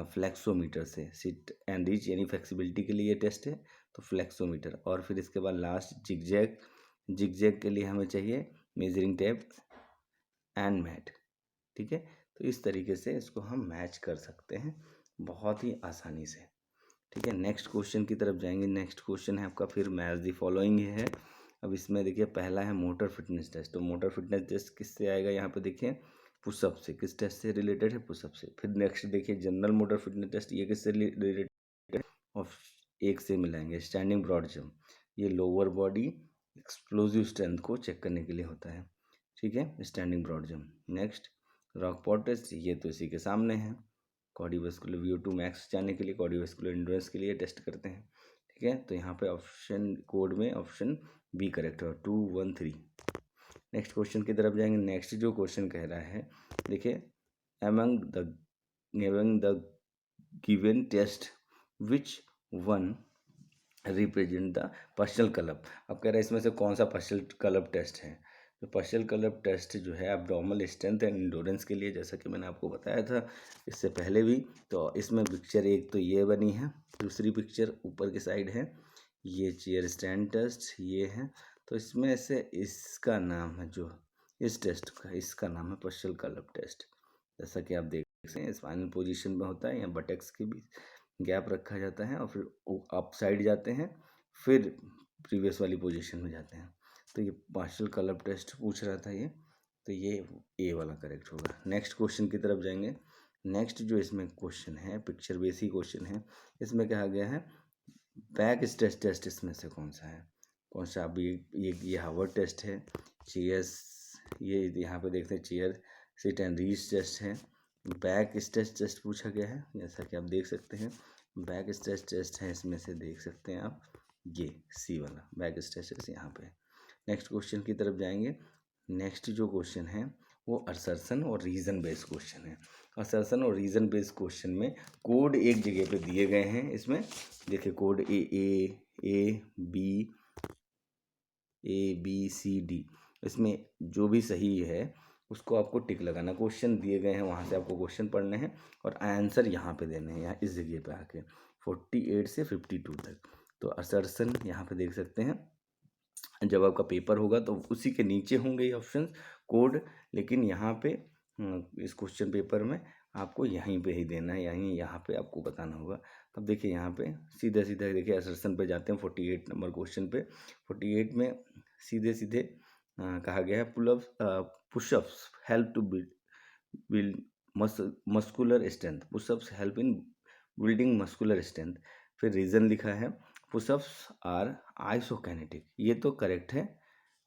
फ्लेक्सोमीटर से। सिट एंड रीच यानी फ्लेक्सिबिलिटी के लिए ये टेस्ट है, तो फ्लेक्सोमीटर। और फिर इसके बाद लास्ट जिगजैग के लिए हमें चाहिए मेजरिंग टेप एंड मैट। ठीक है, तो इस तरीके से इसको हम मैच कर सकते हैं बहुत ही आसानी से। ठीक है, नेक्स्ट क्वेश्चन की तरफ जाएंगे। नेक्स्ट क्वेश्चन है आपका फिर मैच दी फॉलोइंग है। अब इसमें देखिए पहला है मोटर फिटनेस टेस्ट। तो मोटर फिटनेस टेस्ट किससे आएगा? यहाँ पे देखिए पुशअप से। किस टेस्ट से रिलेटेड है? पुशअप से। फिर नेक्स्ट देखिए जनरल मोटर फिटनेस टेस्ट, ये किससे रिलेटेड है? और एक से मिलाएंगे स्टैंडिंग ब्रॉड जंप, ये लोअर बॉडी एक्सप्लोजिव स्ट्रेंथ को चेक करने के लिए होता है। ठीक है, standing broad jump. Next Rockport test, ये तो इसी के सामने है। कार्डियोवास्कुलर VO2 मैक्स जाने के लिए, कार्डियोवास्कुलर एंड्योरेंस के लिए टेस्ट करते हैं। ठीक है, तो यहाँ पे ऑप्शन कोड में ऑप्शन बी करेक्ट है, 213। नेक्स्ट क्वेश्चन की तरफ जाएंगे। नेक्स्ट जो क्वेश्चन कह रहा है, देखिए among the given test which one represent the personal club. अब कह रहा है इसमें से कौन सा पर्सनल क्लब टेस्ट है? तो पर्सनल क्लब टेस्ट जो है एब्डोमिनल स्ट्रेंथ एंड एंडोरेंस के लिए, जैसा कि मैंने आपको बताया था इससे पहले भी। तो इसमें पिक्चर एक तो ये बनी है, दूसरी पिक्चर ऊपर की साइड है, ये चेयर स्टैंड टेस्ट ये है। तो इसमें से इसका नाम है जो इस टेस्ट का, इसका नाम है पर्सनल क्लब टेस्ट। जैसा कि आप देख सकते हैं स्पाइनल पोजीशन में होता है, या बटेक्स के बीच गैप रखा जाता है और फिर अप साइड जाते हैं, फिर प्रीवियस वाली पोजीशन में जाते हैं। तो ये पार्शियल क्लब टेस्ट पूछ रहा था ये, तो ये ए वाला करेक्ट होगा। नेक्स्ट क्वेश्चन की तरफ जाएंगे। नेक्स्ट जो इसमें क्वेश्चन है, पिक्चर बेस ही क्वेश्चन है, इसमें कहा गया है बैक स्ट्रेस टेस्ट इसमें से कौन सा है, कौन सा। अभी ये हार्वर्ड टेस्ट है, चेयर्स, ये यहाँ पे देखते हैं chair sit and reach test है। बैक स्ट्रेस टेस्ट पूछा गया है, जैसा कि आप देख सकते हैं बैक स्ट्रेस टेस्ट है, इसमें से देख सकते हैं आप ये सी वाला बैक स्ट्रेस टेस्ट यहाँ पे। नेक्स्ट क्वेश्चन की तरफ जाएंगे। नेक्स्ट जो क्वेश्चन है वो असर्शन और रीज़न बेस्ड क्वेश्चन है। असर्शन और रीज़न बेस्ड क्वेश्चन में कोड एक जगह पे दिए गए हैं। इसमें देखिए code A B C D, इसमें जो भी सही है उसको आपको टिक लगाना। क्वेश्चन दिए गए हैं, वहाँ से आपको क्वेश्चन पढ़ने हैं और आंसर यहाँ पे देने हैं, यहाँ इस जगह पे आके 48 से 52 तक। तो असर्शन यहाँ पे देख सकते हैं, जब आपका पेपर होगा तो उसी के नीचे होंगे ये ऑप्शन कोड, लेकिन यहाँ पे इस क्वेश्चन पेपर में आपको यहीं पे ही देना है, यहाँ पे आपको बताना होगा। तब देखिए यहाँ पे सीधे सीधे देखिए असर्शन पे जाते हैं 48 नंबर क्वेश्चन पे। 48 में सीधे सीधे कहा गया है pushups help to build muscular strength, pushups help in building muscular strength. फिर रीज़न लिखा है पुशअप्स आर आइसोकाइनेटिक, ये तो करेक्ट है,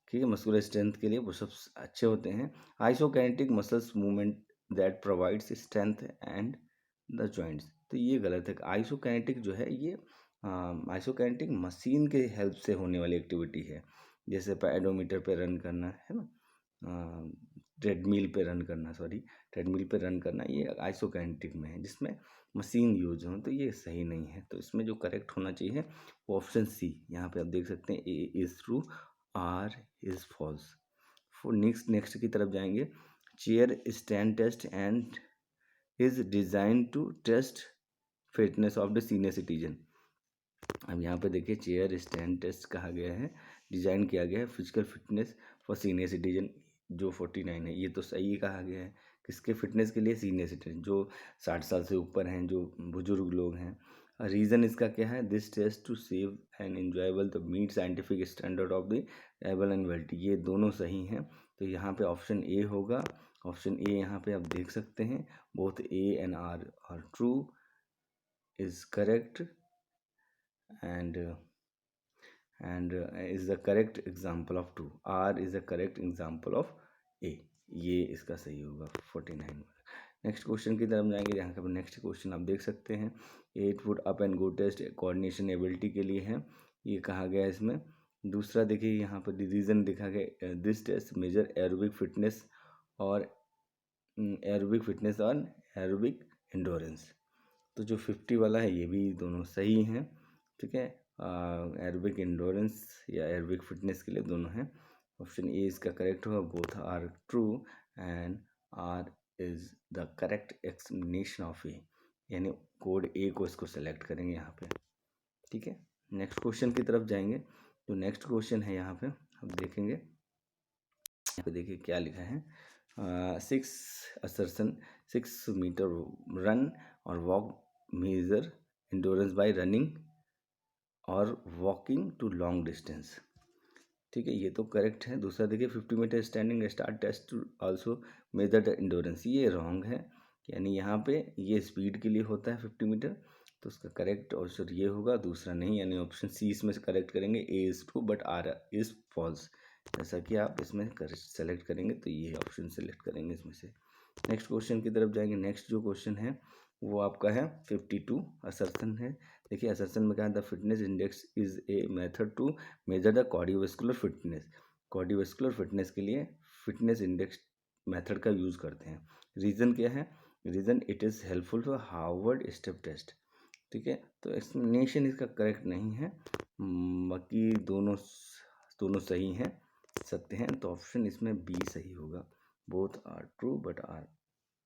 ठीक है, मस्कुलर स्ट्रेंथ के लिए पुशअप्स अच्छे होते हैं। Isokinetic muscles movement that provides strength and the joints, तो ये गलत है। आइसोकाइनेटिक जो है ये आइसोकाइनेटिक मशीन के हेल्प से होने वाली एक्टिविटी है, जैसे पैडोमीटर पे रन करना है ना, ट्रेडमिल पे रन करना, ट्रेडमिल पे रन करना, ये आइसोकाइनेटिक में है जिसमें मशीन यूज हो, तो ये सही नहीं है। तो इसमें जो करेक्ट होना चाहिए वो ऑप्शन सी, यहाँ पे आप देख सकते हैं A is true, R is false. Next की तरफ जाएंगे। Chair stand test and is design to test fitness of the senior citizen. अब यहाँ पे देखिए चेयर स्टैंड टेस्ट कहा गया है, डिजाइन किया गया है physical fitness for senior citizen जो 49 है, ये तो सही कहा गया है। किसके फिटनेस के लिए? सीनियर सिटीजन, जो 60 साल से ऊपर हैं, जो बुजुर्ग लोग हैं। रीज़न इसका क्या है? This test to safe and enjoyable the meet scientific standard of the able and validity, ये दोनों सही हैं। तो यहाँ पे ऑप्शन ए होगा। ऑप्शन ए यहाँ पे आप देख सकते हैं, both A and R true is correct and is the correct example of 2, R is the correct example of A, ये इसका सही होगा 49। नेक्स्ट क्वेश्चन की तरफ जाएंगे, यहाँ का नेक्स्ट क्वेश्चन आप देख सकते हैं 8 foot up and go test coordination ability के लिए है, ये कहा गया है इसमें। दूसरा देखिए यहाँ पर रीजन दिखा गया, this test measure aerobic fitness और एरोबिक एंडोरेंस। तो जो 50 वाला है ये भी दोनों सही हैं, ठीक है। एरोबिक एंडोरेंस या एरोबिक फिटनेस के लिए दोनों हैं। ऑप्शन ए इसका करेक्ट होगा, both are true and R is the correct explanation of A, यानी कोड ए को इसको सेलेक्ट करेंगे यहाँ पे, ठीक है। नेक्स्ट क्वेश्चन की तरफ जाएंगे। जो नेक्स्ट क्वेश्चन है यहाँ पे आप देखेंगे, यहाँ पे देखिए क्या लिखा है, 6 मीटर रन और walk measure endurance by running और वॉकिंग टू लॉन्ग डिस्टेंस, ठीक है, ये तो करेक्ट है। दूसरा देखिए 50 metre standing start test to also measure the endurance, ये रॉन्ग है, यानी यहाँ पे ये स्पीड के लिए होता है 50 मीटर, तो उसका करेक्ट आंसर ये होगा, दूसरा नहीं, यानी ऑप्शन सी इसमें करेक्ट करेंगे, A is true but R is false. जैसा कि आप इसमें सेलेक्ट करेंगे तो ये ऑप्शन सेलेक्ट करेंगे इसमें से। नेक्स्ट क्वेश्चन की तरफ जाएंगे। नेक्स्ट जो क्वेश्चन है वो आपका है 52 असर्शन है। देखिए असर्शन में कहा the fitness index is a method to measure the cardiovascular fitness, cardiovascular fitness के लिए फिटनेस इंडेक्स मेथड का यूज़ करते हैं। रीज़न क्या है? Reason it is helpful for Harvard step test, ठीक है। तो एक्सप्लेनेशन इसका करेक्ट नहीं है, बाकी दोनों सही हैं, सत्य हैं, तो ऑप्शन इसमें बी सही होगा, both are true but R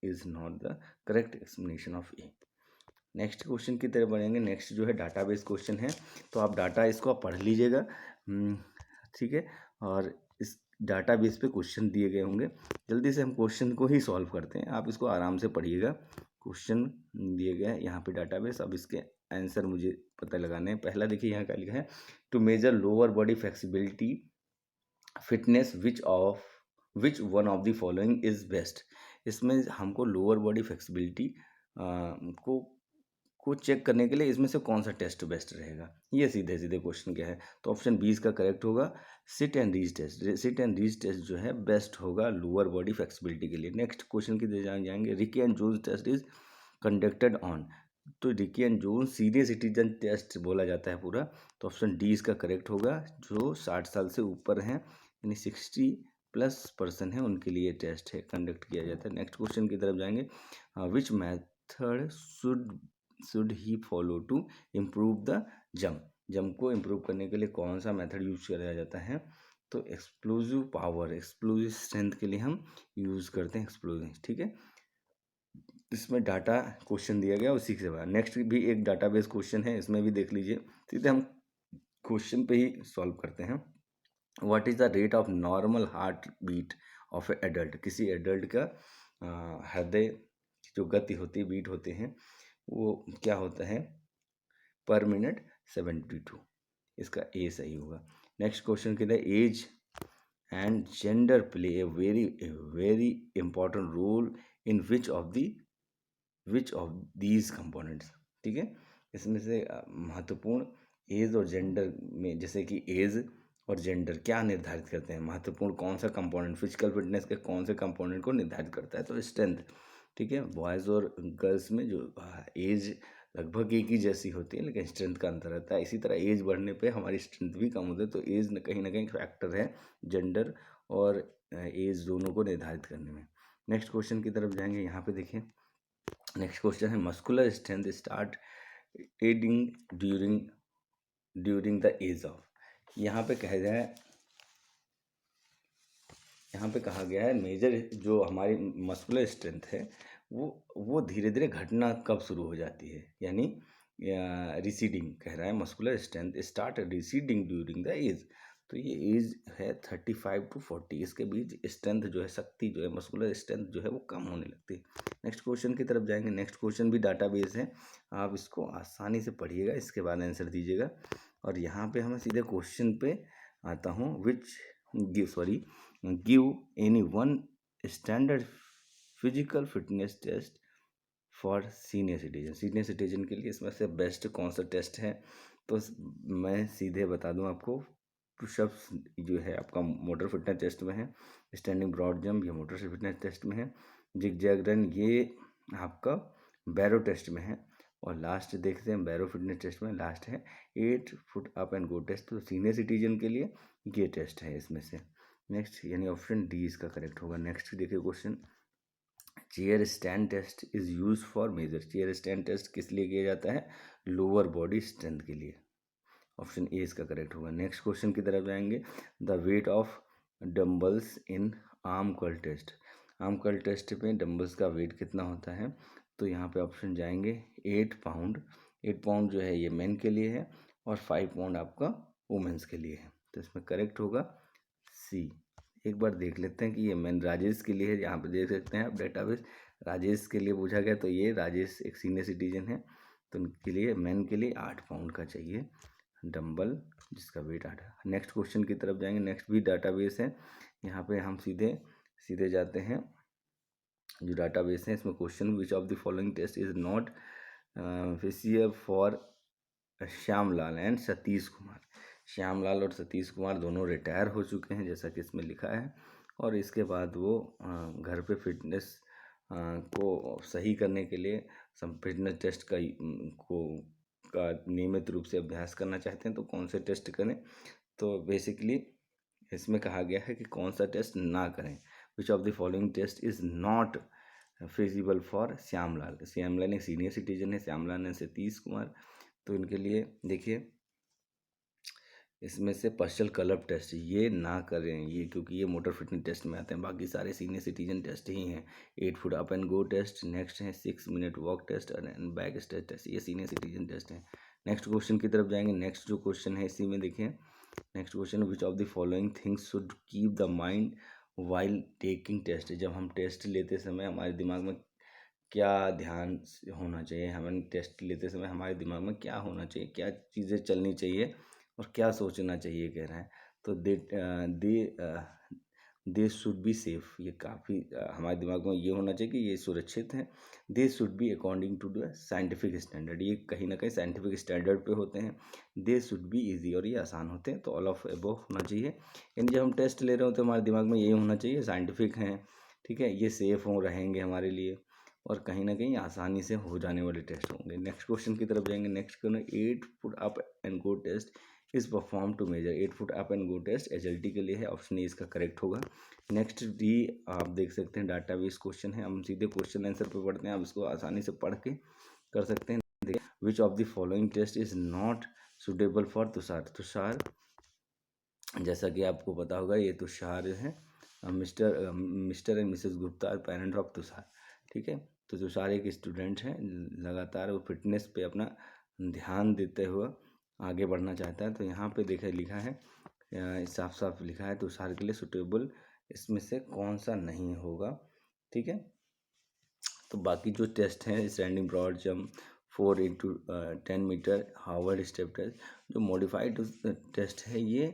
is not the correct explanation of A. Next question की तरफ बढ़ेंगे। नेक्स्ट जो है डाटाबेस क्वेश्चन है, तो आप डाटा इसको आप पढ़ लीजिएगा, ठीक है। और इस डाटाबेस पे क्वेश्चन दिए गए होंगे, जल्दी से हम क्वेश्चन को ही सॉल्व करते हैं, आप इसको आराम से पढ़िएगा। क्वेश्चन दिए गए हैं यहाँ पे डाटाबेस, अब इसके आंसर मुझे पता लगाने हैं। पहला देखिए यहाँ का लिखा है to measure lower body flexibility fitness which one of the following is best, इसमें हमको लोअर बॉडी फ्लेक्सिबिलिटी को चेक करने के लिए इसमें से कौन सा टेस्ट बेस्ट रहेगा, ये सीधे सीधे क्वेश्चन क्या है। तो ऑप्शन 20 का करेक्ट होगा sit and reach test. Sit and reach test जो है बेस्ट होगा लोअर बॉडी फ्लेक्सिबिलिटी के लिए। नेक्स्ट क्वेश्चन की तरफ जाएंगे। Rikli and Jones test is conducted on, तो Ricky and Jones senior citizen test बोला जाता है पूरा। तो ऑप्शन डी इसका करेक्ट होगा, जो 60 साल से ऊपर हैं यानी 60+ पर्सन है उनके लिए टेस्ट है कंडक्ट किया जाता है। नेक्स्ट क्वेश्चन की तरफ जाएंगे। Which method should he follow to improve the jump को इम्प्रूव करने के लिए कौन सा मेथड यूज किया जाता है। तो एक्सप्लोजिव पावर, एक्सप्लोजिव स्ट्रेंथ के लिए हम यूज करते हैं एक्सप्लोजिव, ठीक है। इसमें डाटा क्वेश्चन दिया गया उसी के बाद नेक्स्ट भी एक डाटाबेस क्वेश्चन है, इसमें भी देख लीजिए। सीधे हम क्वेश्चन पे ही सॉल्व करते हैं। What is the rate of normal heart beat of a adult, किसी एडल्ट का हृदय जो गति होती है, बीट होते हैं, वो क्या होता है पर मिनट 72। इसका ए सही होगा। नेक्स्ट क्वेश्चन कहता है age and gender play a very important role in which of these components, ठीक है। इसमें से महत्वपूर्ण एज और जेंडर में, जैसे कि एज और जेंडर क्या निर्धारित करते हैं, महत्वपूर्ण कौन सा कंपोनेंट फिजिकल फिटनेस के कौन से कंपोनेंट को निर्धारित करता है। तो स्ट्रेंथ, ठीक है। बॉयज़ और गर्ल्स में जो एज लगभग एक ही जैसी होती है लेकिन स्ट्रेंथ का अंतर रहता है। इसी तरह एज बढ़ने पे हमारी स्ट्रेंथ भी कम होती है। तो एज न कहीं फैक्टर है जेंडर और एज दोनों को निर्धारित करने में। नेक्स्ट क्वेश्चन की तरफ जाएंगे। यहाँ पे देखिए नेक्स्ट क्वेश्चन है muscular strength start adding during the age of. यहाँ पे कहा गया है मेजर जो हमारी मस्कुलर स्ट्रेंथ है वो धीरे धीरे घटना कब शुरू हो जाती है, यानी रिसीडिंग कह रहा है। Muscular strength start receding during the age, तो ये एज है 35 to 40, इसके बीच स्ट्रेंथ जो है, शक्ति जो है, मस्कुलर स्ट्रेंथ जो है वो कम होने लगती है। नेक्स्ट क्वेश्चन की तरफ जाएंगे। नेक्स्ट क्वेश्चन भी डाटाबेस है, आप इसको आसानी से पढ़िएगा, इसके बाद आंसर दीजिएगा। और यहाँ पे हमें सीधे क्वेश्चन पे आता हूँ। Give any one standard physical fitness test for senior citizen के लिए इसमें से बेस्ट कौन सा टेस्ट है। तो मैं सीधे बता दूं आपको, पुशअप्स जो है आपका मोटर फिटनेस टेस्ट में है, स्टैंडिंग ब्रॉड जंप ये मोटर फिटनेस टेस्ट में है, जिग जैग रन ये आपका बैरो टेस्ट में है, और लास्ट देखते हैं बैरो फिटनेस टेस्ट में लास्ट है 8 foot up and go test. तो सीनियर सिटीजन के लिए ये टेस्ट है इसमें से। नेक्स्ट यानी ऑप्शन डी इसका करेक्ट होगा। नेक्स्ट देखिए question, chair stand test is use for measure. Chair stand test किस लिए किया जाता है, लोअर बॉडी स्ट्रेंथ के लिए। ऑप्शन ए इसका करेक्ट होगा। नेक्स्ट क्वेश्चन की तरफ जाएंगे। The weight of dumbbells in arm curl test. Arm curl test पे डम्बल्स का वेट कितना होता है। तो यहाँ पे ऑप्शन जाएंगे 8 पाउंड। 8 पाउंड जो है ये मेन के लिए है और 5 पाउंड आपका वुमेन्स के लिए है। तो इसमें करेक्ट होगा सी। एक बार देख लेते हैं कि ये मेन राजेश के लिए है। यहाँ पे देख सकते हैं आप डेटाबेस, राजेश के लिए पूछा गया, तो ये राजेश एक सीनियर सिटीजन है, तो उनके लिए मेन के लिए 8 पाउंड का चाहिए डंबल जिसका वेट 8 है। नेक्स्ट क्वेश्चन की तरफ जाएंगे। नेक्स्ट भी डाटाबेस है, यहाँ पे हम सीधे जाते हैं। जो डाटाबेस है इसमें question which of the following test is not feasible for Shyamlal and Satish Kumar. Shyamlal और सतीश कुमार दोनों रिटायर हो चुके हैं जैसा कि इसमें लिखा है, और इसके बाद वो घर पे फिटनेस को सही करने के लिए फिटनेस टेस्ट का नियमित रूप से अभ्यास करना चाहते हैं। तो कौन से टेस्ट करें, तो बेसिकली इसमें कहा गया है कि कौन सा टेस्ट ना करें। Which of the following test is not feasible for Shyamlal. Shyamlal एक सीनियर सिटीजन है, श्यामलाल ने सतीश कुमार, तो इनके लिए देखिए इसमें से पर्सनल क्लब टेस्ट ये ना करें, ये क्योंकि ये मोटर फिटनेस टेस्ट में आते हैं, बाकी सारे सीनियर सिटीजन टेस्ट ही हैं। 8 foot up and go test, next है 6 minute walk test and back stage test, ये सीनियर सिटीजन टेस्ट हैं। नेक्स्ट क्वेश्चन की तरफ जाएंगे। नेक्स्ट जो क्वेश्चन है इसी में देखिए next question, which of the following things should keep the mind while taking test. जब हम टेस्ट लेते समय हमारे दिमाग में क्या ध्यान होना चाहिए, हमें टेस्ट लेते समय हमारे दिमाग में क्या होना चाहिए, क्या चीज़ें चलनी चाहिए और क्या सोचना चाहिए कह रहे हैं। तो दे शुड बी सेफ, ये काफ़ी हमारे दिमाग में ये होना चाहिए कि ये सुरक्षित हैं। They should be according to the scientific standard, ये कहीं ना कहीं साइंटिफिक स्टैंडर्ड पे होते हैं। दे शुड बी इजी, और ये आसान होते हैं, तो ऑल ऑफ एबव होना चाहिए। यानी जब हम टेस्ट ले रहे होते हैं हमारे दिमाग में यही होना चाहिए, साइंटिफिक हैं, ठीक है, ये सेफ हों रहेंगे हमारे लिए, और कहीं ना कहीं आसानी से हो जाने वाले टेस्ट होंगे। नेक्स्ट क्वेश्चन की तरफ जाएंगे। Next question, 8 foot up and go test is perform to measure. 8 foot up and go test HLT के लिए है, ऑप्शन ए इसका करेक्ट होगा। नेक्स्ट डी, आप देख सकते हैं डाटा बेस क्वेश्चन है, हम सीधे क्वेश्चन आंसर पे पढ़ते हैं, आप इसको आसानी से पढ़ के कर सकते हैं। देखिए, which of the following test is not suitable for Tushar. Tushar, जैसा कि आपको पता होगा, ये तुषार है, Mr and Mrs Gupta are parent of Tushar, ठीक है। तो तुषार एक स्टूडेंट है, लगातार वो फिटनेस पे अपना ध्यान देते हुए आगे बढ़ना चाहता है। तो यहाँ पे देखा लिखा है, साफ साफ लिखा है, तुषार के लिए सुटेबल इसमें से कौन सा नहीं होगा, ठीक है। तो बाकी जो टेस्ट हैं, standing broad jump, 4 × 10 metre, Harvard step test, जो मॉडिफाइड टेस्ट है, ये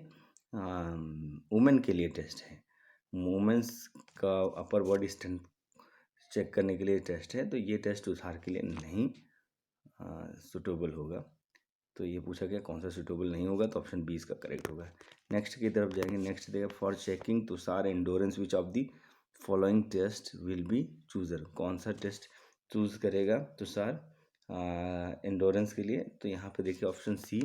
वुमेन के लिए टेस्ट है। वुमेन्स का अपर बॉडी स्ट्रेंथ चेक करने के लिए टेस्ट है, तो ये टेस्ट तुषार के लिए नहीं सुटेबल होगा। तो ये पूछा गया कौन सा सुटेबल नहीं होगा, तो ऑप्शन बी इसका करेक्ट होगा। नेक्स्ट की तरफ जाएंगे। नेक्स्ट देखिए, for checking Tushar endurance which of the following test will be chooser. कौन सा टेस्ट चूज करेगा तुषार एंडोरेंस के लिए, तो यहाँ पे देखिए option C,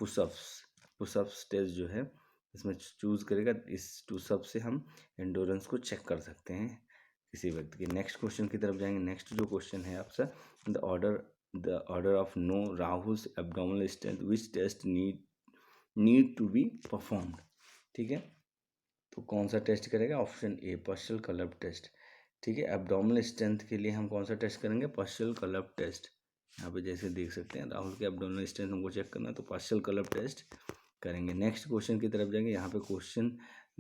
pushups. Pushups test जो है इसमें चूज करेगा, इस पुशअप से हम एंडोरेंस को चेक कर सकते हैं किसी व्यक्ति की। नेक्स्ट क्वेश्चन की तरफ जाएंगे। नेक्स्ट जो क्वेश्चन है आपसे, the order of no Rahul's abdominal strength which test need to be performed, ठीक है। तो कौन सा टेस्ट करेगा, option A, partial curve test, ठीक है। एब्डोमिनल स्ट्रेंथ के लिए हम कौन सा टेस्ट करेंगे, पर्शियल कर्व टेस्ट। यहाँ पे जैसे देख सकते हैं, राहुल के एब्डोमिनल स्ट्रेंथ हमको चेक करना है, तो पर्शियल कर्व टेस्ट करेंगे। नेक्स्ट क्वेश्चन की तरफ जाएंगे। यहाँ पे क्वेश्चन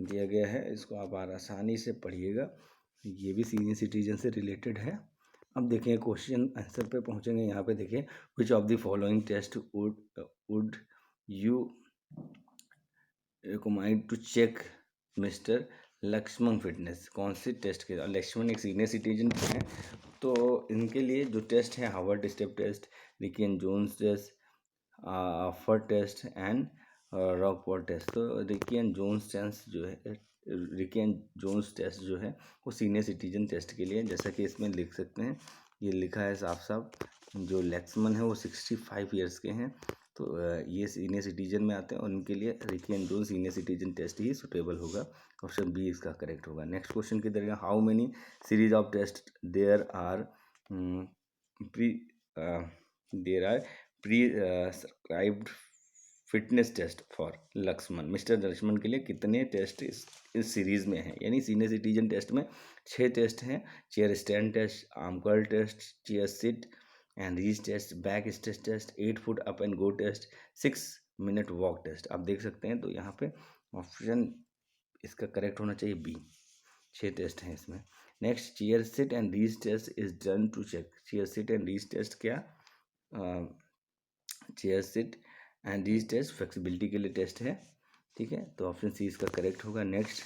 दिया गया है, इसको आप आसानी से पढ़िएगा, ये भी सीनियर सिटीजन से रिलेटेड है। अब देखिए क्वेश्चन आंसर पे पहुंचेंगे। यहाँ पे देखिए, which of the following test would you recommend to check mister Lakshman fitness. कौन सी टेस्ट के, लक्ष्मण एक सीनियर सिटीजन है, तो इनके लिए जो टेस्ट है, Harvard step test, Ricky and Jones test, fur test and Rockford test. तो रिकी एंड जोन्स टेस्ट जो है, रिकी एंड जोन्स टेस्ट जो है वो सीनियर सिटीजन टेस्ट के लिए, जैसा कि इसमें लिख सकते हैं, ये लिखा है साफ साफ, जो लक्ष्मण है वो 65 ईयर्स के हैं, तो ये सीनियर सिटीजन में आते हैं, और उनके लिए Ricky and Jones senior citizen test ही सुटेबल होगा। ऑप्शन बी इसका करेक्ट होगा। नेक्स्ट क्वेश्चन की तरह, how many series of test there are prescribed fitness test for Lakshman. Mister Lakshman के लिए कितने टेस्ट इस सीरीज में हैं, यानी सीनियर सिटीजन टेस्ट में 6 टेस्ट हैं। Chair stand test, arm curl test, chair sit and reach test, back stretch test, 8 foot up and go test, 6 minute walk test. आप देख सकते हैं, तो यहाँ पे ऑप्शन इसका करेक्ट होना चाहिए बी, 6 टेस्ट हैं इसमें। Next, chair sit and reach test is done to check. Chair sit and reach test क्या, chair sit and reach test flexibility के लिए टेस्ट है, ठीक है। तो ऑप्शन सी इसका करेक्ट होगा। Next,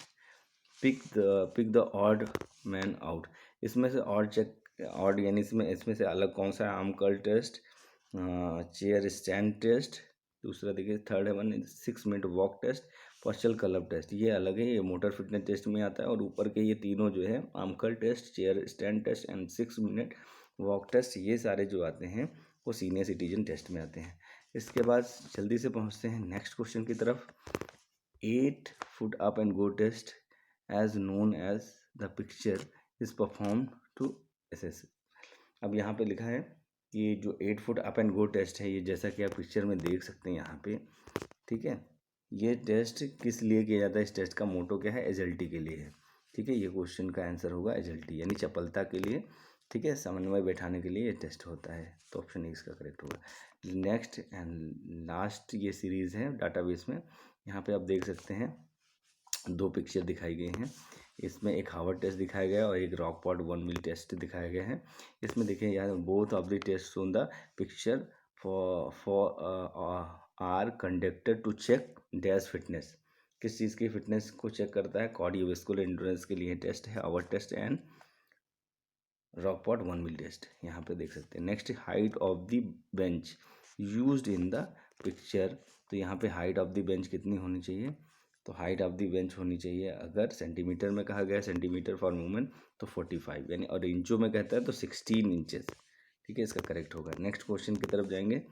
pick the odd man out. इसमें से ऑड चेक, ऑड यानी इसमें से अलग कौन सा है, arm curl test, chair stand test, दूसरा देखिए थर्ड है one 6 minute walk test, partial curl test, ये अलग है, ये मोटर फिटनेस टेस्ट में आता है, और ऊपर के ये तीनों जो है, arm curl test, chair stand test and 6 minute walk test, ये सारे जो आते हैं वो सीनियर सिटीजन टेस्ट में आते हैं। इसके बाद जल्दी से पहुंचते हैं नेक्स्ट क्वेश्चन की तरफ। 8 foot up and go test as known as the picture is perform to assess. अब यहाँ पे लिखा है कि जो 8 foot up and go test है, ये जैसा कि आप पिक्चर में देख सकते हैं यहाँ पे, ठीक है, ये टेस्ट किस लिए किया जाता है, इस टेस्ट का मोटो क्या है, एजिलिटी के लिए है, ठीक है। ये क्वेश्चन का आंसर होगा एजिलिटी, यानी चपलता के लिए, ठीक है, समन्वय बैठाने के लिए ये टेस्ट होता है, तो ऑप्शन ए इसका करेक्ट होगा। नेक्स्ट एंड लास्ट ये सीरीज़ है डाटाबेस में, यहाँ पे आप देख सकते हैं 2 पिक्चर दिखाई गई हैं। इसमें एक हार्वर्ड टेस्ट दिखाया गया है और एक रॉकफोर्ड 1 मिल टेस्ट दिखाया गया है। इसमें देखिए यहाँ both of the test on the picture four are conducted to check dash fitness. किस चीज़ की फिटनेस को चेक करता है? कार्डियोवैस्कुलर एंड्योरेंस के लिए टेस्ट है Harvard test and Rockport 1 mile test, यहाँ पे देख सकते हैं। Next, height of the bench used in the picture, तो यहाँ पे हाइट ऑफ द बेंच कितनी होनी चाहिए? तो हाइट ऑफ द बेंच होनी चाहिए, अगर सेंटीमीटर में कहा गया सेंटीमीटर फॉर वुमेन तो 45 यानी, और इंचों में कहता है तो 16 इंचेस। ठीक है, इसका करेक्ट होगा। नेक्स्ट क्वेश्चन की तरफ जाएंगे।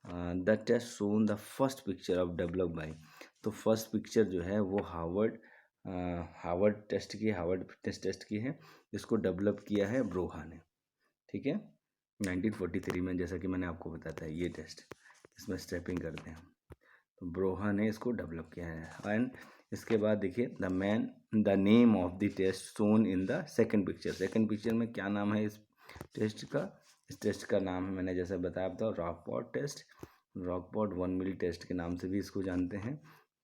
The test shown the first picture of develop by, तो फर्स्ट पिक्चर जो है वो हार्वर्ड फिटनेस टेस्ट की है, जिसको डेवलप किया है ब्रोहा ने। ठीक है, 1943 में, जैसा कि मैंने आपको बताया था ये टेस्ट, इसमें स्टेपिंग करते हैं, तो ब्रोहा ने इसको डेवलप किया है। एंड इसके बाद देखिए, the name of the test shown in the second picture, second picture में क्या नाम है इस टेस्ट का? इस टेस्ट का नाम है, मैंने जैसे बताया था, रॉकपॉट टेस्ट, रॉकपॉट 1 मिल टेस्ट के नाम से भी इसको जानते हैं,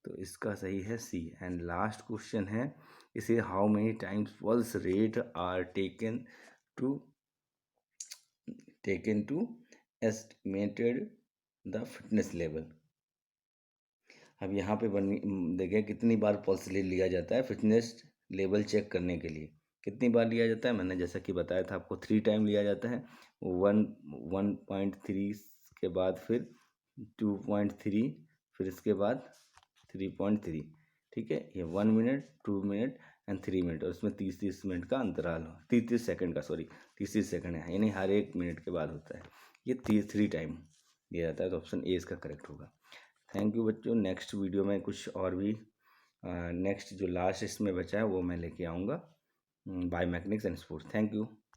तो इसका सही है सी। एंड लास्ट क्वेश्चन है, इसे how many times pulse rate are taken to estimated the fitness level. अब यहाँ पे देखिए कितनी बार पल्स ले लिया जाता है फिटनेस लेवल चेक करने के लिए, कितनी बार लिया जाता है? मैंने जैसा कि बताया था आपको, 3 टाइम लिया जाता है। 1.3 के बाद फिर 2.3, फिर इसके बाद 3.3। ठीक है, ये 1 मिनट, 2 मिनट एंड 3 मिनट, और उसमें 30-30 मिनट का अंतराल हो, 30-30 सेकंड का, सॉरी 30-30 सेकंड है, यानी हर 1 मिनट के बाद होता है। ये 3 टाइम दिया जाता है, तो ऑप्शन ए इसका करेक्ट होगा। थैंक यू बच्चों। नेक्स्ट वीडियो में कुछ और भी नेक्स्ट जो लास्ट इसमें बचा है वो मैं लेके आऊँगा, biomechanics and sports. Thank you.